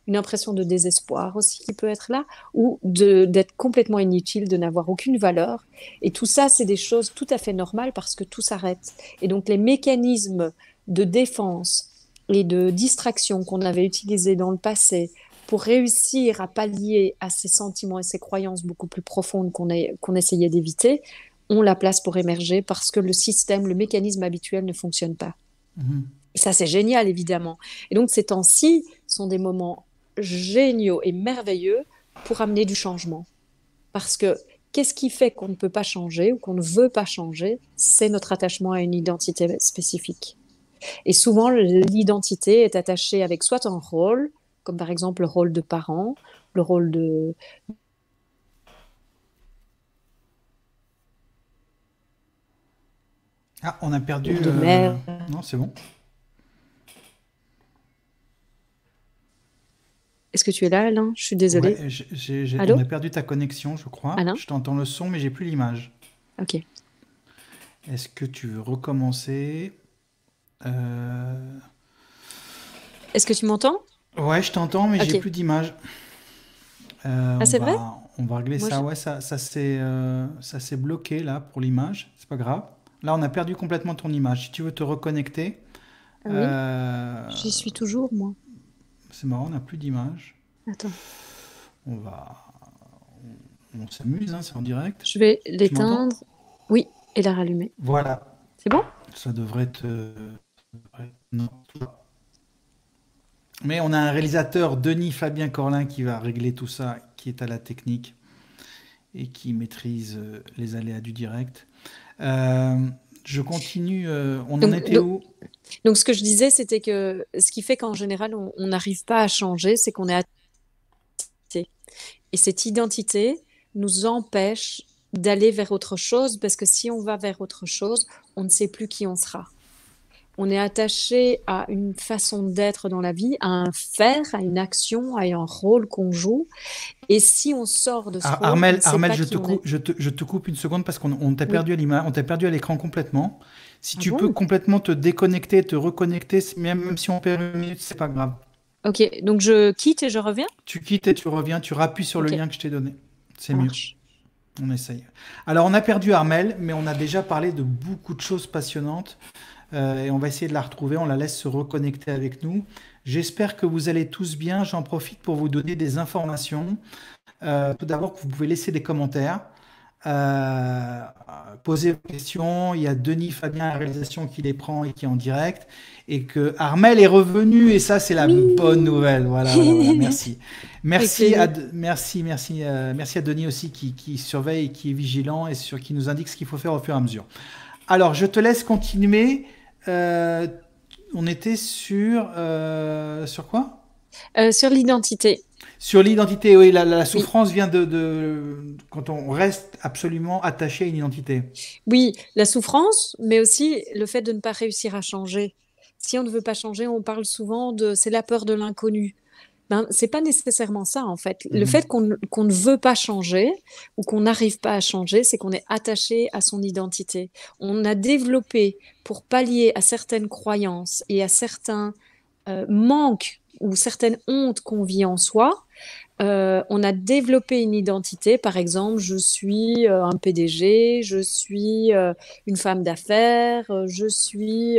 une impression de désespoir aussi qui peut être là, ou d'être complètement inutile, de n'avoir aucune valeur. Et tout ça, c'est des choses tout à fait normales parce que tout s'arrête. Et donc, les mécanismes de défense et de distraction qu'on avait utilisés dans le passé pour réussir à pallier à ces sentiments et ces croyances beaucoup plus profondes qu'on essayait d'éviter, ont la place pour émerger parce que le système, le mécanisme habituel ne fonctionne pas. Mhm. Et ça, c'est génial, évidemment. Et donc, ces temps-ci sont des moments géniaux et merveilleux pour amener du changement. Parce que qu'est-ce qui fait qu'on ne peut pas changer ou qu'on ne veut pas changer? C'est notre attachement à une identité spécifique. Et souvent, l'identité est attachée avec soit un rôle, comme par exemple le rôle de parent, le rôle de... Ah, on a perdu. de mère. Non, c'est bon. Est-ce que tu es là, Alain? Je suis désolée. Ouais, on Allô? a perdu ta connexion, je crois. Alain? Je t'entends le son, mais j'ai plus l'image. Ok. Est-ce que tu veux recommencer? Euh, Est-ce que tu m'entends? Ouais, je t'entends, mais j'ai Ok. plus d'image. Ah, c'est vrai? On va régler Moi, ça. Ouais, ça s'est bloqué là pour l'image. C'est pas grave. Là, on a perdu complètement ton image. Si tu veux te reconnecter, Ah oui, euh, j'y suis toujours, moi. c'est marrant, on n'a plus d'image. Attends. On va, on s'amuse, hein, c'est en direct. Je vais Tu m'entends? l'éteindre. Oui, et la rallumer. Voilà, C'est bon? ça devrait être. Ouais, non. Mais on a un réalisateur, Denis Fabien Corlin, qui va régler tout ça, qui est à la technique et qui maîtrise les aléas du direct. Euh, je continue. On en Donc, était donc, où? donc, ce que je disais, c'était que ce qui fait qu'en général, on n'arrive pas à changer, c'est qu'on est identité. Et cette identité nous empêche d'aller vers autre chose, parce que si on va vers autre chose, on ne sait plus qui on sera. On est attaché à une façon d'être dans la vie, à un faire, à une action, à un rôle qu'on joue. Et si on sort de ce rôle, on ne sait Armel, pas qui on est. je te coupe une seconde parce qu'on t'a Oui. perdu à l'image, on t'a perdu à l'écran complètement. Si Ah tu peux bon? complètement te déconnecter, te reconnecter, même si on perd une minute, c'est pas grave. Ok, donc je quitte et je reviens? Tu quittes et tu reviens, tu rappuies sur le Ok, lien que je t'ai donné. C'est ça mieux. marche. On essaye. Alors, on a perdu Armel, mais on a déjà parlé de beaucoup de choses passionnantes. Et on va essayer de la retrouver. On la laisse se reconnecter avec nous. J'espère que vous allez tous bien. J'en profite pour vous donner des informations. Tout d'abord, vous pouvez laisser des commentaires. Euh, Poser vos questions. Il y a Denis Fabien à la réalisation qui les prend et qui est en direct. Et que Armel est revenu. Et ça, c'est la bonne Oui. nouvelle. Voilà, voilà, voilà. Merci. Avec plaisir. Merci à Denis aussi qui surveille, et qui est vigilant et qui nous indique ce qu'il faut faire au fur et à mesure. Alors, je te laisse continuer. Euh, on était sur quoi? Sur l'identité. Sur l'identité, oui, la Oui. souffrance vient quand on reste absolument attaché à une identité. Oui, la souffrance, mais aussi le fait de ne pas réussir à changer. Si on ne veut pas changer, on parle souvent de c'est la peur de l'inconnu. Ben, c'est pas nécessairement ça, en fait. Le Mhm. fait qu'on ne veut pas changer ou qu'on n'arrive pas à changer, c'est qu'on est attaché à son identité. On a développé, pour pallier à certaines croyances et à certains manques ou certaines hontes qu'on vit en soi, on a développé une identité. Par exemple, je suis un PDG, je suis une femme d'affaires, je suis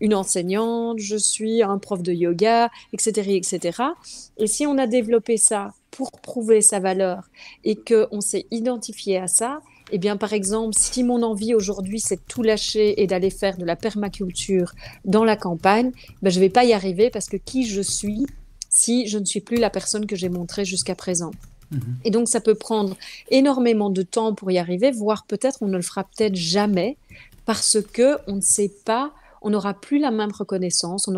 une enseignante, je suis un prof de yoga, etc., etc. Et cetera. Et si on a développé ça pour prouver sa valeur et qu'on s'est identifié à ça, eh bien, par exemple, si mon envie aujourd'hui, c'est de tout lâcher et d'aller faire de la permaculture dans la campagne, ben, je ne vais pas y arriver parce que qui je suis si je ne suis plus la personne que j'ai montrée jusqu'à présent. Mhm. Et donc, ça peut prendre énormément de temps pour y arriver, voire peut-être on ne le fera peut-être jamais parce que on ne sait pas, on n'aura plus la même reconnaissance, on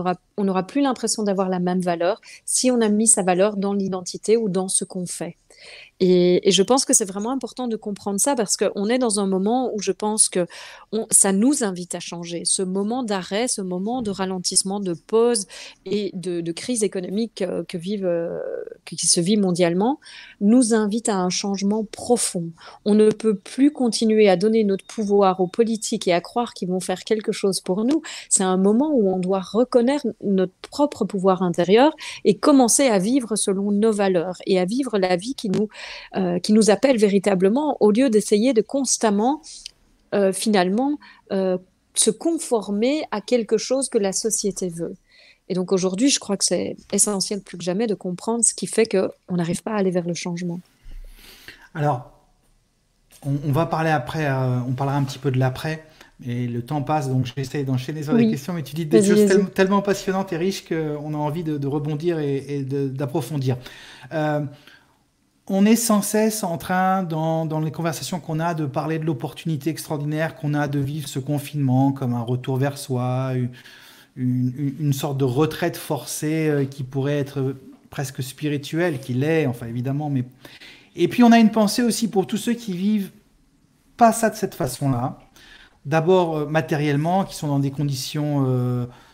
n'aura plus l'impression d'avoir la même valeur si on a mis sa valeur dans l'identité ou dans ce qu'on fait. Et je pense que c'est vraiment important de comprendre ça parce qu'on est dans un moment où je pense que ça nous invite à changer. Ce moment d'arrêt, ce moment de ralentissement, de pause et de crise économique qui se vit mondialement nous invite à un changement profond. On ne peut plus continuer à donner notre pouvoir aux politiques et à croire qu'ils vont faire quelque chose pour nous. C'est un moment où on doit reconnaître notre propre pouvoir intérieur et commencer à vivre selon nos valeurs et à vivre la vie qui nous appelle véritablement, au lieu d'essayer de constamment, finalement, se conformer à quelque chose que la société veut. Et donc aujourd'hui, je crois que c'est essentiel plus que jamais de comprendre ce qui fait qu'on n'arrive pas à aller vers le changement. Alors, on va parler après, on parlera un petit peu de l'après, mais le temps passe, donc j'essaie d'enchaîner sur les Oui, questions, mais tu dis des vas-y, choses vas-y. tellement passionnantes et riches qu'on a envie de rebondir et d'approfondir. Euh, On est sans cesse en train, dans les conversations qu'on a, de parler de l'opportunité extraordinaire qu'on a de vivre ce confinement comme un retour vers soi, une sorte de retraite forcée qui pourrait être presque spirituelle, qui l'est, enfin évidemment. Mais... Et puis on a une pensée aussi pour tous ceux qui vivent pas ça de cette façon-là. D'abord matériellement, qui sont dans des conditions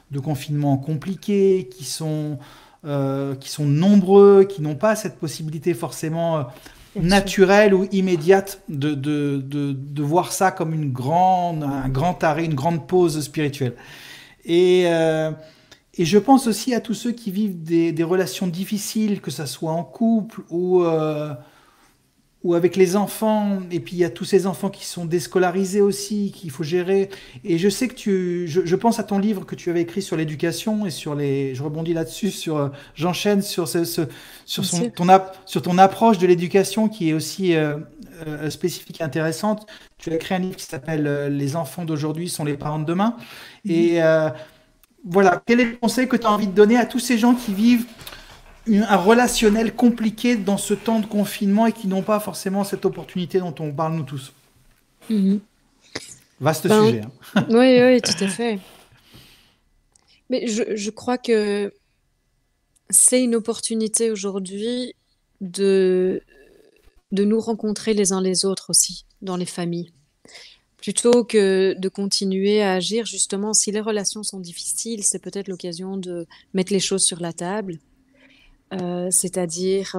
de confinement compliquées, qui sont nombreux, qui n'ont pas cette possibilité forcément Bien sûr. naturelle ou immédiate de voir ça comme un grand arrêt, une grande pause spirituelle. Et, euh, et je pense aussi à tous ceux qui vivent des relations difficiles, que ce soit en couple ou avec les enfants, et puis il y a tous ces enfants qui sont déscolarisés aussi, qu'il faut gérer. Et je sais que je pense à ton livre que tu avais écrit sur l'éducation et je rebondis là-dessus, j'enchaîne sur Bien sûr. sur ton approche de l'éducation qui est aussi spécifique et intéressante. Tu as écrit un livre qui s'appelle Les enfants d'aujourd'hui sont les parents de demain. Mhm. Et voilà, quel est le conseil que tu as envie de donner à tous ces gens qui vivent un relationnel compliqué dans ce temps de confinement et qui n'ont pas forcément cette opportunité dont on parle nous tous? Mhm. Vaste Ben, sujet, hein. oui, oui, tout à fait. Mais je crois que c'est une opportunité aujourd'hui de, de nous rencontrer les uns les autres aussi dans les familles. Plutôt que de continuer à agir, justement, si les relations sont difficiles, c'est peut-être l'occasion de mettre les choses sur la table, c'est-à-dire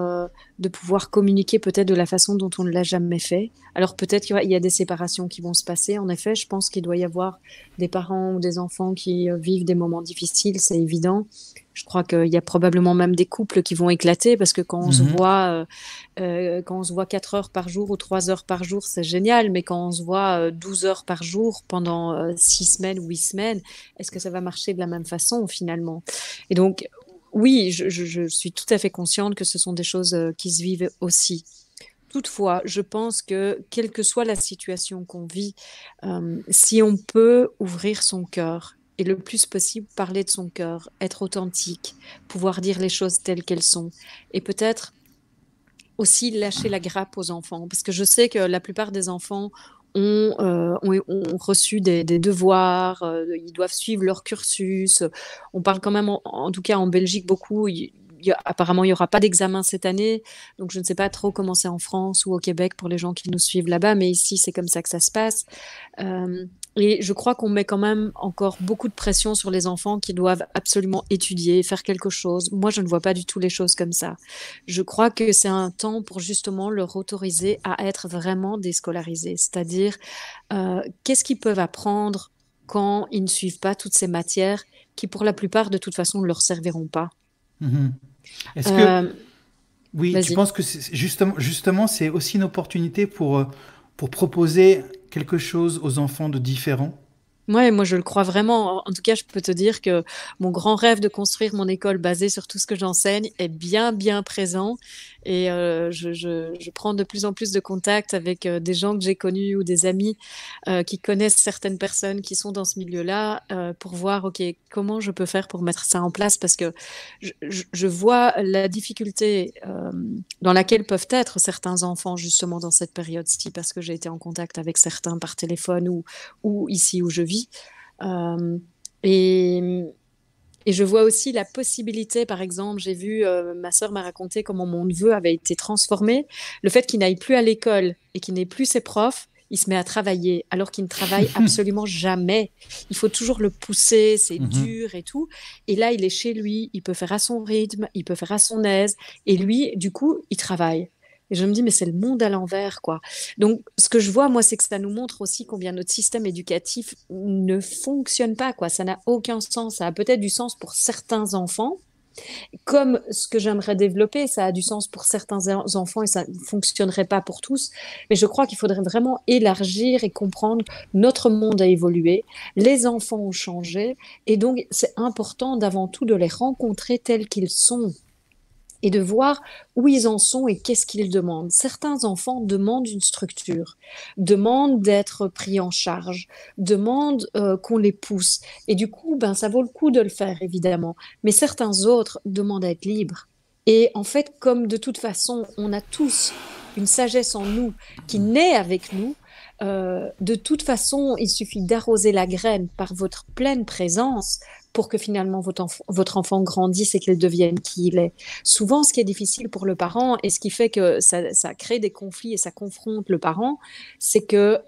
de pouvoir communiquer peut-être de la façon dont on ne l'a jamais fait. Alors peut-être qu'il y a des séparations qui vont se passer. En effet, je pense qu'il doit y avoir des parents ou des enfants qui vivent des moments difficiles, c'est évident. Je crois qu'il y a probablement même des couples qui vont éclater parce que Mhm. quand on se voit 4 heures par jour ou 3 heures par jour, c'est génial, mais quand on se voit 12 heures par jour pendant 6 semaines ou 8 semaines, est-ce que ça va marcher de la même façon finalement? Et donc, oui, je suis tout à fait consciente que ce sont des choses qui se vivent aussi. Toutefois, je pense que quelle que soit la situation qu'on vit, si on peut ouvrir son cœur et le plus possible parler de son cœur, être authentique, pouvoir dire les choses telles qu'elles sont, et peut-être aussi lâcher la grappe aux enfants, parce que je sais que la plupart des enfants ont reçu des devoirs, ils doivent suivre leur cursus. On parle quand même, en tout cas en Belgique, beaucoup. Apparemment, il n'y aura pas d'examen cette année, donc je ne sais pas trop comment c'est en France ou au Québec pour les gens qui nous suivent là-bas, mais ici, c'est comme ça que ça se passe. Euh, et je crois qu'on met quand même encore beaucoup de pression sur les enfants qui doivent absolument étudier, faire quelque chose. Moi, je ne vois pas du tout les choses comme ça. Je crois que c'est un temps pour justement leur autoriser à être vraiment déscolarisés, c'est-à-dire qu'est-ce qu'ils peuvent apprendre quand ils ne suivent pas toutes ces matières qui, pour la plupart, de toute façon, ne leur serviront pas. Mhm. Est-ce que, Euh, oui, tu Vas-y. penses que justement, c'est aussi une opportunité pour proposer quelque chose aux enfants de différent? Ouais, moi je le crois vraiment. En tout cas, je peux te dire que mon grand rêve de construire mon école basée sur tout ce que j'enseigne est bien, bien présent. Et je prends de plus en plus de contacts avec des gens que j'ai connus ou des amis qui connaissent certaines personnes qui sont dans ce milieu-là pour voir, OK, comment je peux faire pour mettre ça en place parce que je vois la difficulté dans laquelle peuvent être certains enfants justement dans cette période-ci parce que j'ai été en contact avec certains par téléphone ou ici où je vis. Euh, et, et je vois aussi la possibilité, par exemple, j'ai vu, ma sœur m'a raconté comment mon neveu avait été transformé. Le fait qu'il n'aille plus à l'école et qu'il n'ait plus ses profs, il se met à travailler alors qu'il ne travaille absolument jamais. Il faut toujours le pousser, c'est Mhm. dur et tout. Et là, il est chez lui, il peut faire à son rythme, il peut faire à son aise. Et lui, du coup, il travaille. Et je me dis, mais c'est le monde à l'envers, quoi. Donc, ce que je vois, moi, c'est que ça nous montre aussi combien notre système éducatif ne fonctionne pas, quoi. Ça n'a aucun sens. Ça a peut-être du sens pour certains enfants, comme ce que j'aimerais développer, ça a du sens pour certains enfants et ça ne fonctionnerait pas pour tous. Mais je crois qu'il faudrait vraiment élargir et comprendre que notre monde a évolué, les enfants ont changé, et donc c'est important d'avant tout de les rencontrer tels qu'ils sont et de voir où ils en sont et qu'est-ce qu'ils demandent. Certains enfants demandent une structure, demandent d'être pris en charge, demandent qu'on les pousse. Et du coup, ben, ça vaut le coup de le faire, évidemment. Mais certains autres demandent à être libres. Et en fait, comme de toute façon, on a tous une sagesse en nous qui naît avec nous, de toute façon, il suffit d'arroser la graine par votre pleine présence pour que finalement votre enfant grandisse et qu'il devienne qui il est. Souvent, ce qui est difficile pour le parent et ce qui fait que ça crée des conflits et ça confronte le parent, c'est que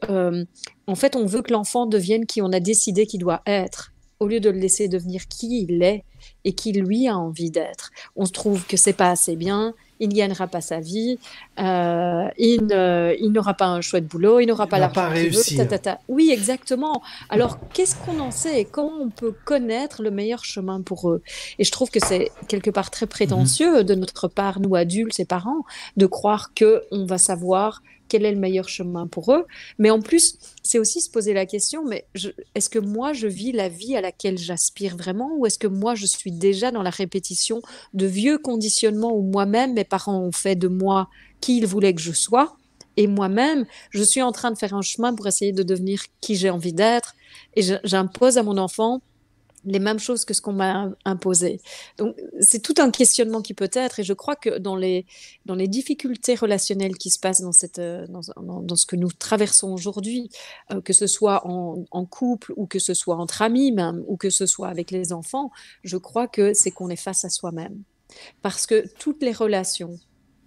en fait, on veut que l'enfant devienne qui on a décidé qu'il doit être, au lieu de le laisser devenir qui il est et qui lui a envie d'être. On se trouve que c'est pas assez bien, il ne gagnera pas sa vie, il n'aura pas un chouette boulot, il n'aura Il pas va pas l'argent qu'il veut, ta, réussir. ta, ta. Oui, exactement. Alors, qu'est-ce qu'on en sait et comment on peut connaître le meilleur chemin pour eux? Et je trouve que c'est quelque part très Mhm. prétentieux de notre part, nous adultes et parents, de croire qu'on va savoir quel est le meilleur chemin pour eux. Mais en plus, c'est aussi se poser la question, mais est-ce que moi, je vis la vie à laquelle j'aspire vraiment ou est-ce que moi, je suis déjà dans la répétition de vieux conditionnements où moi-même, mes parents ont fait de moi qui ils voulaient que je sois et moi-même, je suis en train de faire un chemin pour essayer de devenir qui j'ai envie d'être et j'impose à mon enfant les mêmes choses que ce qu'on m'a imposé. Donc, c'est tout un questionnement qui peut être, et je crois que dans les difficultés relationnelles qui se passent dans ce que nous traversons aujourd'hui, que ce soit en couple ou que ce soit entre amis même, ou que ce soit avec les enfants, je crois que c'est qu'on est face à soi-même. Parce que toutes les relations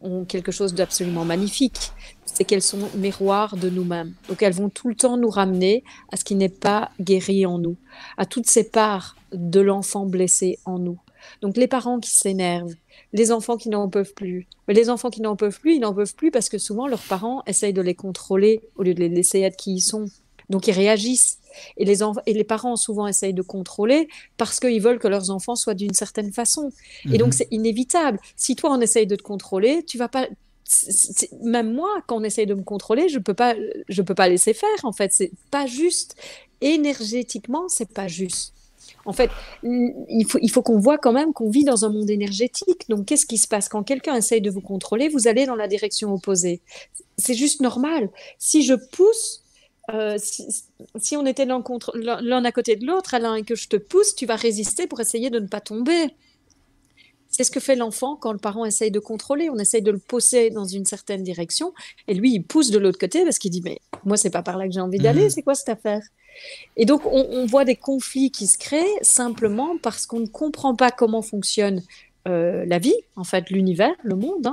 ont quelque chose d'absolument magnifique, c'est qu'elles sont miroirs de nous-mêmes. Donc elles vont tout le temps nous ramener à ce qui n'est pas guéri en nous, à toutes ces parts de l'enfant blessé en nous. Donc les parents qui s'énervent, les enfants qui n'en peuvent plus. Mais les enfants qui n'en peuvent plus, ils n'en peuvent plus parce que souvent leurs parents essayent de les contrôler au lieu de les laisser être qui ils sont. Donc ils réagissent. Et les parents souvent essayent de contrôler parce qu'ils veulent que leurs enfants soient d'une certaine façon. Et donc Mhm. c'est inévitable. Si toi on essaye de te contrôler, tu vas pas. Même moi, quand on essaye de me contrôler, je peux pas laisser faire. En fait, c'est pas juste. Énergétiquement, c'est pas juste. En fait, il faut qu'on voit quand même qu'on vit dans un monde énergétique. Donc, qu'est-ce qui se passe quand quelqu'un essaye de vous contrôler? Vous allez dans la direction opposée. C'est juste normal. Si je pousse, si on était l'un à côté de l'autre, Alain, et que je te pousse, tu vas résister pour essayer de ne pas tomber. C'est ce que fait l'enfant quand le parent essaye de contrôler. On essaye de le pousser dans une certaine direction, et lui, il pousse de l'autre côté parce qu'il dit, mais moi, c'est pas par là que j'ai envie d'aller, Mhm. c'est quoi cette affaire? Et donc, on voit des conflits qui se créent simplement parce qu'on ne comprend pas comment fonctionne la vie, en fait, l'univers, le monde.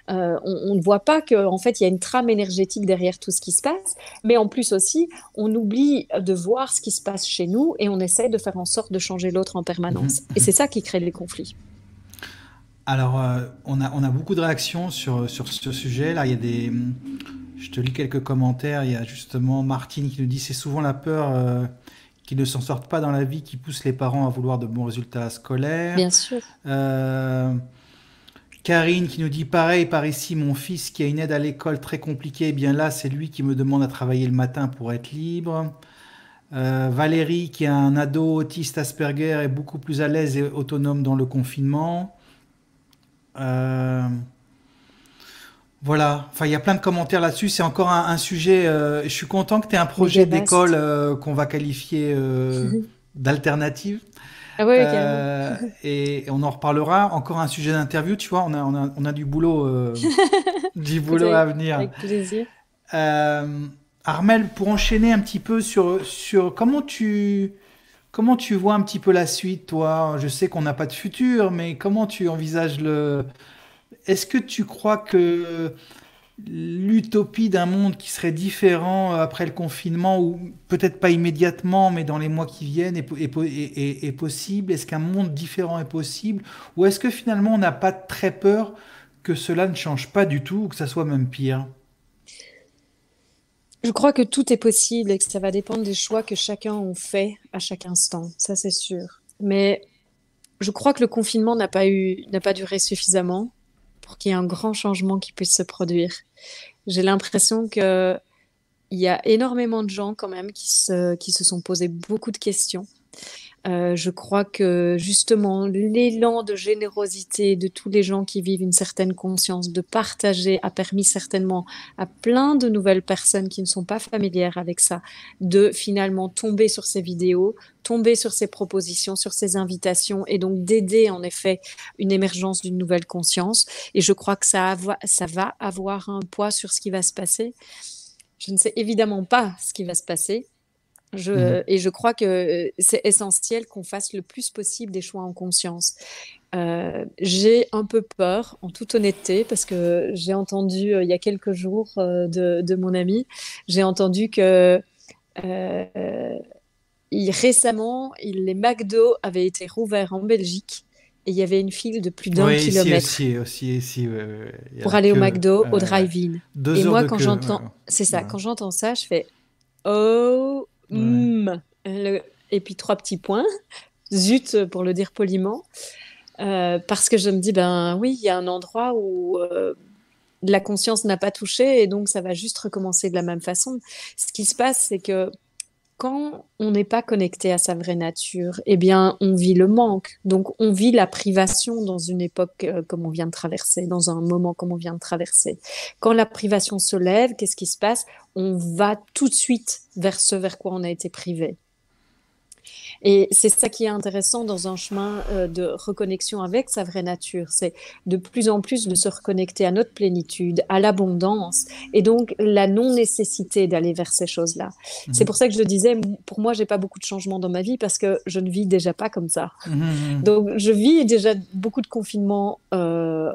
Hein. On ne voit pas qu'en fait, il y a une trame énergétique derrière tout ce qui se passe, mais en plus aussi, on oublie de voir ce qui se passe chez nous et on essaie de faire en sorte de changer l'autre en permanence. Et Mhm. c'est ça qui crée les conflits. Alors, on a beaucoup de réactions sur ce sujet. Là, il y a je te lis quelques commentaires. Il y a justement Martine qui nous dit c'est souvent la peur qu'ils ne s'en sortent pas dans la vie qui pousse les parents à vouloir de bons résultats scolaires. Bien sûr. Euh, Karine qui nous dit pareil par ici, mon fils qui a une aide à l'école très compliquée, eh bien là, c'est lui qui me demande à travailler le matin pour être libre. Valérie qui a un ado autiste Asperger est beaucoup plus à l'aise et autonome dans le confinement. Euh, Voilà, enfin il y a plein de commentaires là-dessus. C'est encore un sujet. Je suis content que tu aies un Méga projet d'école vaste. qu'on va qualifier d'alternative. Ah ouais, carrément. Et on en reparlera. Encore un sujet d'interview, tu vois. On a du boulot Écoutez, à venir. avec plaisir. Euh, Armel, pour enchaîner un petit peu sur comment tu vois un petit peu la suite, toi. Je sais qu'on n'a pas de futur, mais comment tu envisages le. Est-ce que tu crois que l'utopie d'un monde qui serait différent après le confinement, ou peut-être pas immédiatement, mais dans les mois qui viennent, est possible? Est-ce qu'un monde différent est possible? Ou est-ce que finalement on n'a pas très peur que cela ne change pas du tout, ou que ça soit même pire? Je crois que tout est possible et que ça va dépendre des choix que chacun en fait à chaque instant, ça c'est sûr. Mais je crois que le confinement n'a pas duré suffisamment pour qu'il y ait un grand changement qui puisse se produire. J'ai l'impression que il y a énormément de gens quand même qui se sont posés beaucoup de questions. Je crois que justement l'élan de générosité de tous les gens qui vivent une certaine conscience de partager a permis certainement à plein de nouvelles personnes qui ne sont pas familières avec ça de finalement tomber sur ces vidéos, tomber sur ces propositions, sur ces invitations et donc d'aider en effet une émergence d'une nouvelle conscience. Et je crois que ça va avoir un poids sur ce qui va se passer. Je ne sais évidemment pas ce qui va se passer. Mhm. Et je crois que c'est essentiel qu'on fasse le plus possible des choix en conscience. J'ai un peu peur, en toute honnêteté, parce que j'ai entendu il y a quelques jours de mon ami, j'ai entendu que euh, récemment, les McDo avaient été rouverts en Belgique et il y avait une file de plus d'un Oui, ici kilomètre aussi, aussi, ici, ouais, ouais. Il y a pour la aller au queue. McDo, au drive-in. Et 2 heures moi, de quand queue. j'entends, c'est Ouais, ça, quand j'entends ça, je fais oh, ouais. et puis trois petits points, zut pour le dire poliment, parce que je me dis, ben oui, il y a un endroit où la conscience n'a pas touché et donc ça va juste recommencer de la même façon. Ce qui se passe, c'est que quand on n'est pas connecté à sa vraie nature, eh bien, on vit le manque. Donc, on vit la privation dans une époque comme on vient de traverser, dans un moment comme on vient de traverser. Quand la privation se lève, qu'est-ce qui se passe? On va tout de suite vers ce vers quoi on a été privé. Et c'est ça qui est intéressant dans un chemin de reconnexion avec sa vraie nature. C'est de plus en plus de se reconnecter à notre plénitude, à l'abondance, et donc la non-nécessité d'aller vers ces choses-là. C'est Mhm. pour ça que je disais, pour moi, j'ai pas beaucoup de changements dans ma vie parce que je ne vis déjà pas comme ça. Mhm. Mhm. Donc, je vis déjà beaucoup de confinements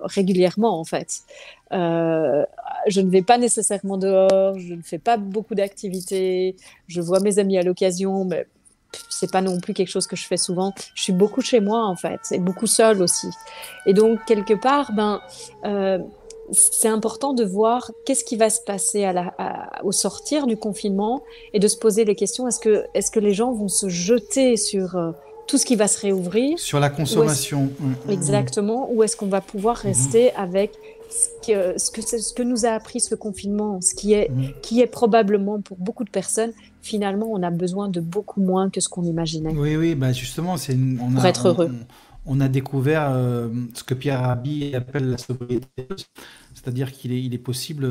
régulièrement, en fait. Euh, je ne vais pas nécessairement dehors, je ne fais pas beaucoup d'activités, je vois mes amis à l'occasion, mais c'est pas non plus quelque chose que je fais souvent. Je suis beaucoup chez moi, en fait, et beaucoup seule aussi. Et donc, quelque part, euh, c'est important de voir qu'est-ce qui va se passer au sortir du confinement et de se poser les questions. Est-ce que les gens vont se jeter sur tout ce qui va se réouvrir Sur la ou est-ce consommation. exactement, ou est-ce qu'on va pouvoir Mhm. rester avec ce que nous a appris ce confinement, Mhm. qui est probablement pour beaucoup de personnes, finalement, on a besoin de beaucoup moins que ce qu'on imaginait Oui, oui, bah justement, pour être heureux. on a découvert ce que Pierre Rabhi appelle la sobriété, c'est-à-dire il est possible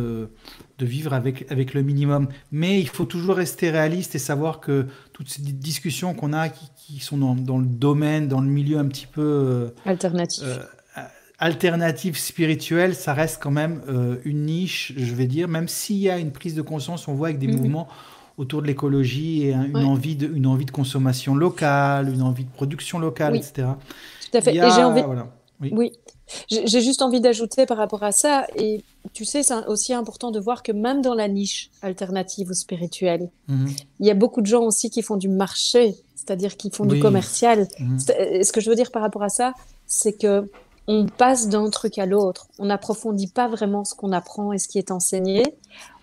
de vivre avec le minimum. Mais il faut toujours rester réaliste et savoir que toutes ces discussions qu'on a qui sont dans le domaine, dans le milieu un petit peu Alternatif. euh, alternatif spirituel, ça reste quand même une niche, je vais dire, même s'il y a une prise de conscience, on voit avec des Mhm. mouvements autour de l'écologie et Ouais. une envie de consommation locale, une envie de production locale, Oui, etc. tout à Il fait. y Et j'ai a, envie, voilà, oui. oui, j'ai juste envie d'ajouter par rapport à ça, et tu sais, c'est aussi important de voir que même dans la niche alternative ou spirituelle, Mhm. il y a beaucoup de gens aussi qui font du marché, c'est-à-dire qui font du Oui. commercial. Mhm. Ce que je veux dire par rapport à ça, c'est que on passe d'un truc à l'autre. On n'approfondit pas vraiment ce qu'on apprend et ce qui est enseigné.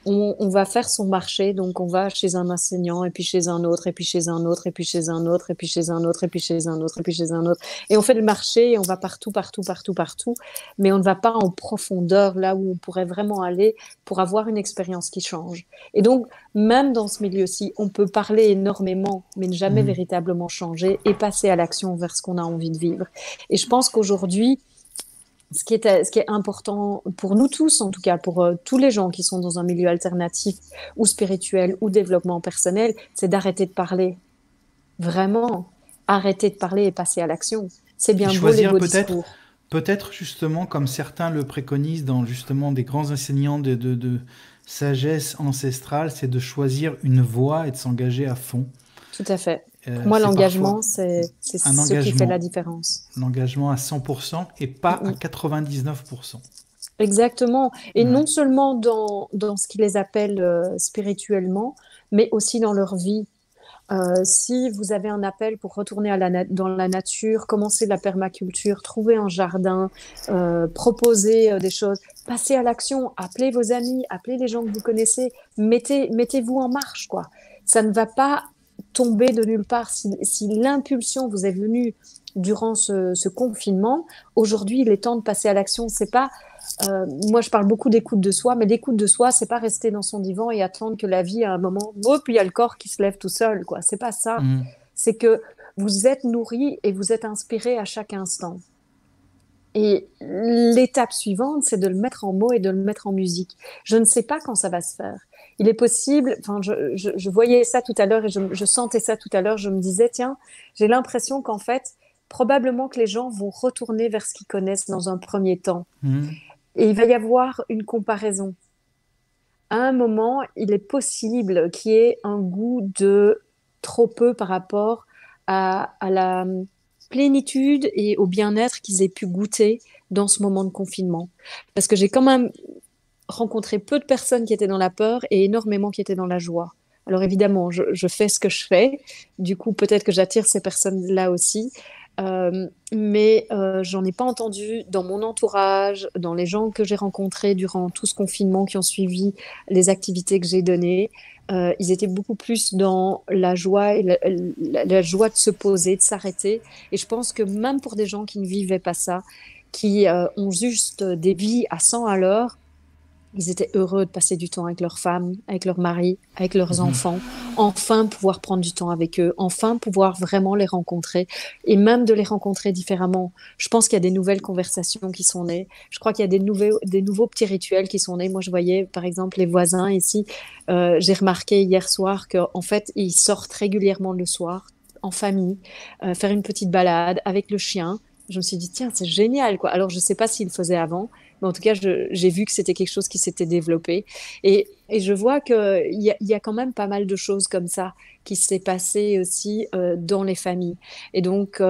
On va faire son marché, donc on va chez un enseignant, et puis chez un autre, et puis chez un autre, et puis chez un autre, et puis chez un autre, et puis chez un autre, et puis chez un autre. Et on fait le marché, et on va partout, partout, partout, partout, mais on ne va pas en profondeur, là où on pourrait vraiment aller pour avoir une expérience qui change. Et donc, même dans ce milieu-ci, on peut parler énormément, mais ne jamais Mhm. véritablement changer et passer à l'action vers ce qu'on a envie de vivre. Et je pense qu'aujourd'hui, ce qui est important pour nous tous, en tout cas pour tous les gens qui sont dans un milieu alternatif ou spirituel ou développement personnel, c'est d'arrêter de parler. Vraiment, arrêter de parler et passer à l'action. C'est Et bien beau les choisir beaux discours. peut-être justement, comme certains le préconisent dans justement des grands enseignants de sagesse ancestrale, c'est de choisir une voie et de s'engager à fond. Tout à fait. Pour moi, C'est l'engagement, parfois c'est un ce qui fait la engagement, différence. l'engagement à 100% et pas Mm, à mm. 99%. Exactement. Et Ouais. non seulement dans ce qui les appelle spirituellement, mais aussi dans leur vie. Si vous avez un appel pour retourner dans la nature, commencer la permaculture, trouver un jardin, proposer des choses, passez à l'action, appelez vos amis, appelez les gens que vous connaissez, mettez-vous en marche, quoi. Ça ne va pas tomber de nulle part. Si l'impulsion vous est venue durant ce confinement, aujourd'hui, il est temps de passer à l'action. C'est pas moi, je parle beaucoup d'écoute de soi, mais l'écoute de soi, c'est pas rester dans son divan et attendre que la vie, à un moment, hop, il y a le corps qui se lève tout seul, quoi. C'est pas ça. Mhm. C'est que vous êtes nourri et vous êtes inspiré à chaque instant. Et l'étape suivante, c'est de le mettre en mots et de le mettre en musique. Je ne sais pas quand ça va se faire. Il est possible, enfin, je voyais ça tout à l'heure et je sentais ça tout à l'heure. Je me disais, tiens, j'ai l'impression qu'en fait, probablement que les gens vont retourner vers ce qu'ils connaissent dans un premier temps. Mhm. Et il va y avoir une comparaison. À un moment, il est possible qu'il y ait un goût de trop peu par rapport à la plénitude et au bien-être qu'ils aient pu goûter dans ce moment de confinement. Parce que j'ai quand même rencontré peu de personnes qui étaient dans la peur et énormément qui étaient dans la joie. Alors évidemment, je fais ce que je fais. Du coup, peut-être que j'attire ces personnes-là aussi. Mais j'en ai pas entendu dans mon entourage, dans les gens que j'ai rencontrés durant tout ce confinement qui ont suivi les activités que j'ai données. Ils étaient beaucoup plus dans la joie et la joie de se poser, de s'arrêter. Et je pense que même pour des gens qui ne vivaient pas ça, qui ont juste des vies à 100 à l'heure, ils étaient heureux de passer du temps avec leurs femmes, avec leurs maris, avec leurs Mhm. enfants, enfin pouvoir prendre du temps avec eux, enfin pouvoir vraiment les rencontrer et même de les rencontrer différemment. Je pense qu'il y a des nouvelles conversations qui sont nées. Je crois qu'il y a des nouveaux petits rituels qui sont nés. Moi, je voyais par exemple les voisins ici. J'ai remarqué hier soir qu'en fait, ils sortent régulièrement le soir en famille, faire une petite balade avec le chien. Je me suis dit, tiens, c'est génial, quoi. Alors, je ne sais pas s'il le faisait avant, mais en tout cas, j'ai vu que c'était quelque chose qui s'était développé. Et je vois qu'il y a quand même pas mal de choses comme ça qui s'est passé aussi dans les familles. Et donc,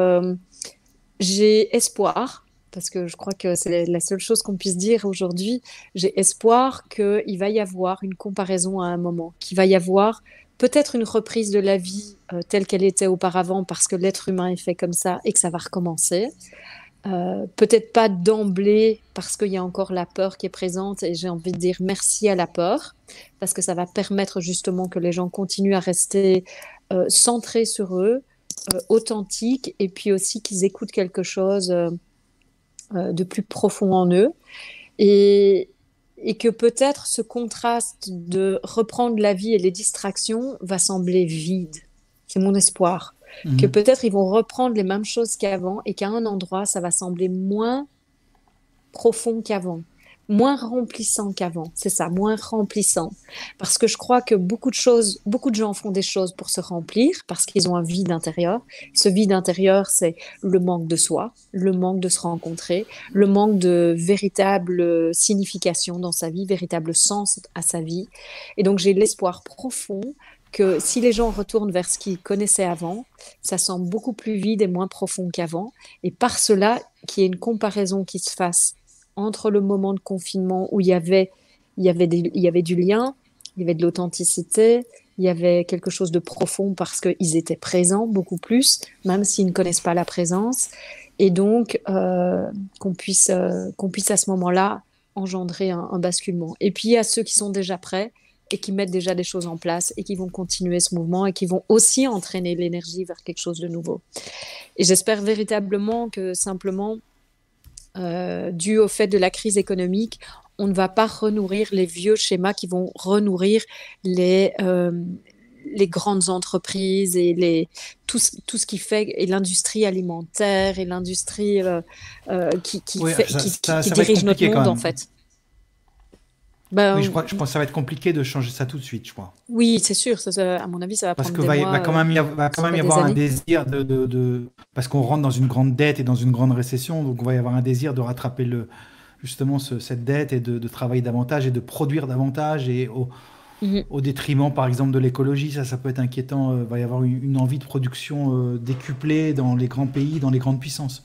j'ai espoir, parce que je crois que c'est la seule chose qu'on puisse dire aujourd'hui, j'ai espoir qu'il va y avoir une comparaison à un moment, qu'il va y avoir peut-être une reprise de la vie telle qu'elle était auparavant, parce que l'être humain est fait comme ça et que ça va recommencer. Peut-être pas d'emblée parce qu'il y a encore la peur qui est présente et j'ai envie de dire merci à la peur parce que ça va permettre justement que les gens continuent à rester centrés sur eux, authentiques et puis aussi qu'ils écoutent quelque chose de plus profond en eux et, et que peut-être ce contraste de reprendre la vie et les distractions va sembler vide. C'est mon espoir que Mhm. peut-être ils vont reprendre les mêmes choses qu'avant et qu'à un endroit, ça va sembler moins profond qu'avant, moins remplissant qu'avant. C'est ça, moins remplissant. Parce que je crois que beaucoup de gens font des choses pour se remplir parce qu'ils ont un vide intérieur. Ce vide intérieur, c'est le manque de soi, le manque de se rencontrer, le manque de véritable signification dans sa vie, véritable sens à sa vie. Et donc, j'ai l'espoir profond que si les gens retournent vers ce qu'ils connaissaient avant, ça semble beaucoup plus vide et moins profond qu'avant. Et par cela, qu'il y ait une comparaison qui se fasse entre le moment de confinement où il y avait du lien, il y avait de l'authenticité, il y avait quelque chose de profond parce qu'ils étaient présents beaucoup plus, même s'ils ne connaissent pas la présence. Et donc, qu'on puisse à ce moment-là engendrer un basculement. Et puis, il y a ceux qui sont déjà prêts et qui mettent déjà des choses en place et qui vont continuer ce mouvement et qui vont aussi entraîner l'énergie vers quelque chose de nouveau. Et j'espère véritablement que simplement, dû au fait de la crise économique, on ne va pas renourrir les vieux schémas qui vont renourrir les grandes entreprises et tout ce qui fait, et l'industrie alimentaire et l'industrie Oui, qui ça va être dirige notre compliqué quand monde, en même. fait. Oui, Ben, je pense que ça va être compliqué de changer ça tout de suite, je crois. oui, c'est sûr, à mon avis, ça va Parce prendre que des va mois, quand même va quand si même pas y des avoir un années. désir parce qu'on rentre dans une grande dette et dans une grande récession, donc il va y avoir un désir de rattraper justement cette dette et de travailler davantage et de produire davantage et Mhm. au détriment, par exemple, de l'écologie. Ça peut être inquiétant. Il va y avoir une envie de production décuplée dans les grands pays, dans les grandes puissances.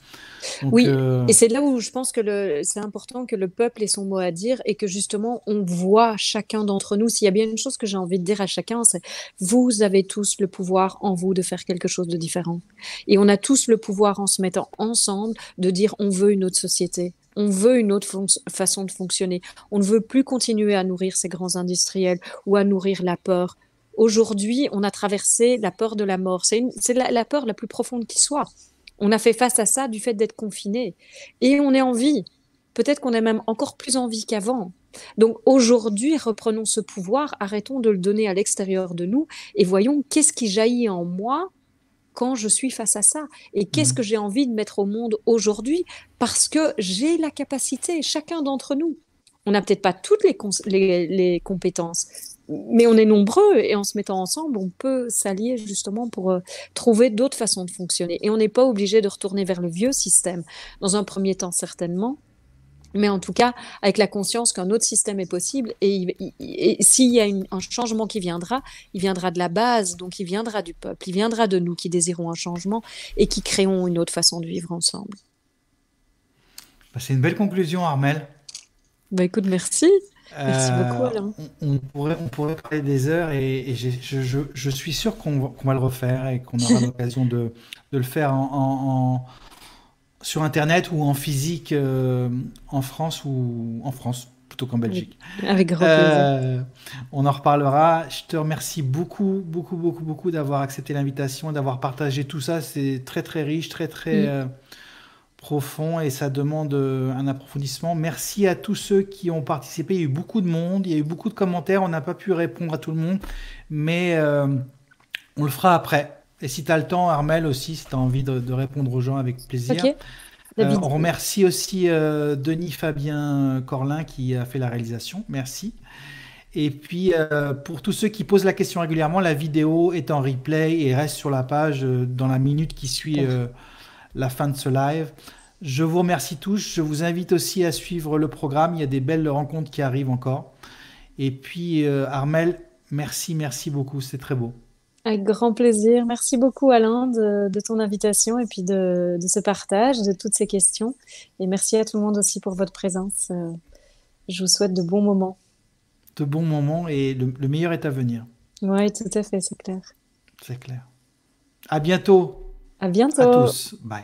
Donc, Oui, et c'est là où je pense que c'est important que le peuple ait son mot à dire et que justement on voit chacun d'entre nous. S'il y a bien une chose que j'ai envie de dire à chacun, c'est vous avez tous le pouvoir en vous de faire quelque chose de différent. Et on a tous le pouvoir en se mettant ensemble de dire on veut une autre société. On veut une autre façon de fonctionner. On ne veut plus continuer à nourrir ces grands industriels ou à nourrir la peur. Aujourd'hui, on a traversé la peur de la mort. C'est la peur la plus profonde qui soit. On a fait face à ça du fait d'être confiné. Et on est en vie. Peut-être qu'on est même encore plus en vie qu'avant. Donc aujourd'hui, reprenons ce pouvoir, arrêtons de le donner à l'extérieur de nous et voyons qu'est-ce qui jaillit en moi quand je suis face à ça et qu'est-ce que mhm. j'ai envie de mettre au monde aujourd'hui parce que j'ai la capacité, chacun d'entre nous. On n'a peut-être pas toutes les compétences, mais on est nombreux et en se mettant ensemble, on peut s'allier justement pour trouver d'autres façons de fonctionner. Et on n'est pas obligé de retourner vers le vieux système, dans un premier temps certainement, mais en tout cas avec la conscience qu'un autre système est possible. Et s'il y a un changement qui viendra, il viendra de la base, donc il viendra du peuple, il viendra de nous qui désirons un changement et qui créons une autre façon de vivre ensemble. Bah, c'est une belle conclusion, Armel. Bah écoute, merci. Merci beaucoup, Alain. On pourrait parler des heures et je suis sûr qu'on va le refaire et qu'on aura l'occasion de le faire sur Internet ou en physique en France ou en France plutôt qu'en Avec, Belgique. avec grand plaisir. Euh, on en reparlera. Je te remercie beaucoup, beaucoup, beaucoup, beaucoup d'avoir accepté l'invitation, d'avoir partagé tout ça. C'est très, très riche, très, très Mm. profond et ça demande un approfondissement. Merci à tous ceux qui ont participé. Il y a eu beaucoup de monde, il y a eu beaucoup de commentaires. On n'a pas pu répondre à tout le monde, mais on le fera après. Et si tu as le temps, Armel aussi, si tu as envie de répondre aux gens avec Ok, plaisir. David. On remercie aussi Denis Fabien Corlin qui a fait la réalisation. Merci. Et puis, pour tous ceux qui posent la question régulièrement, la vidéo est en replay et reste sur la page dans la minute qui suit Super. la fin de ce live. Je vous remercie tous. Je vous invite aussi à suivre le programme. Il y a des belles rencontres qui arrivent encore. Et puis, Armel, merci, merci beaucoup. C'est très beau. Avec grand plaisir. Merci beaucoup, Alain, de ton invitation et puis de ce partage, de toutes ces questions. Et merci à tout le monde aussi pour votre présence. Je vous souhaite de bons moments. De bons moments et le meilleur est à venir. Oui, tout à fait, c'est clair. C'est clair. À bientôt À à bientôt. tous. Bye.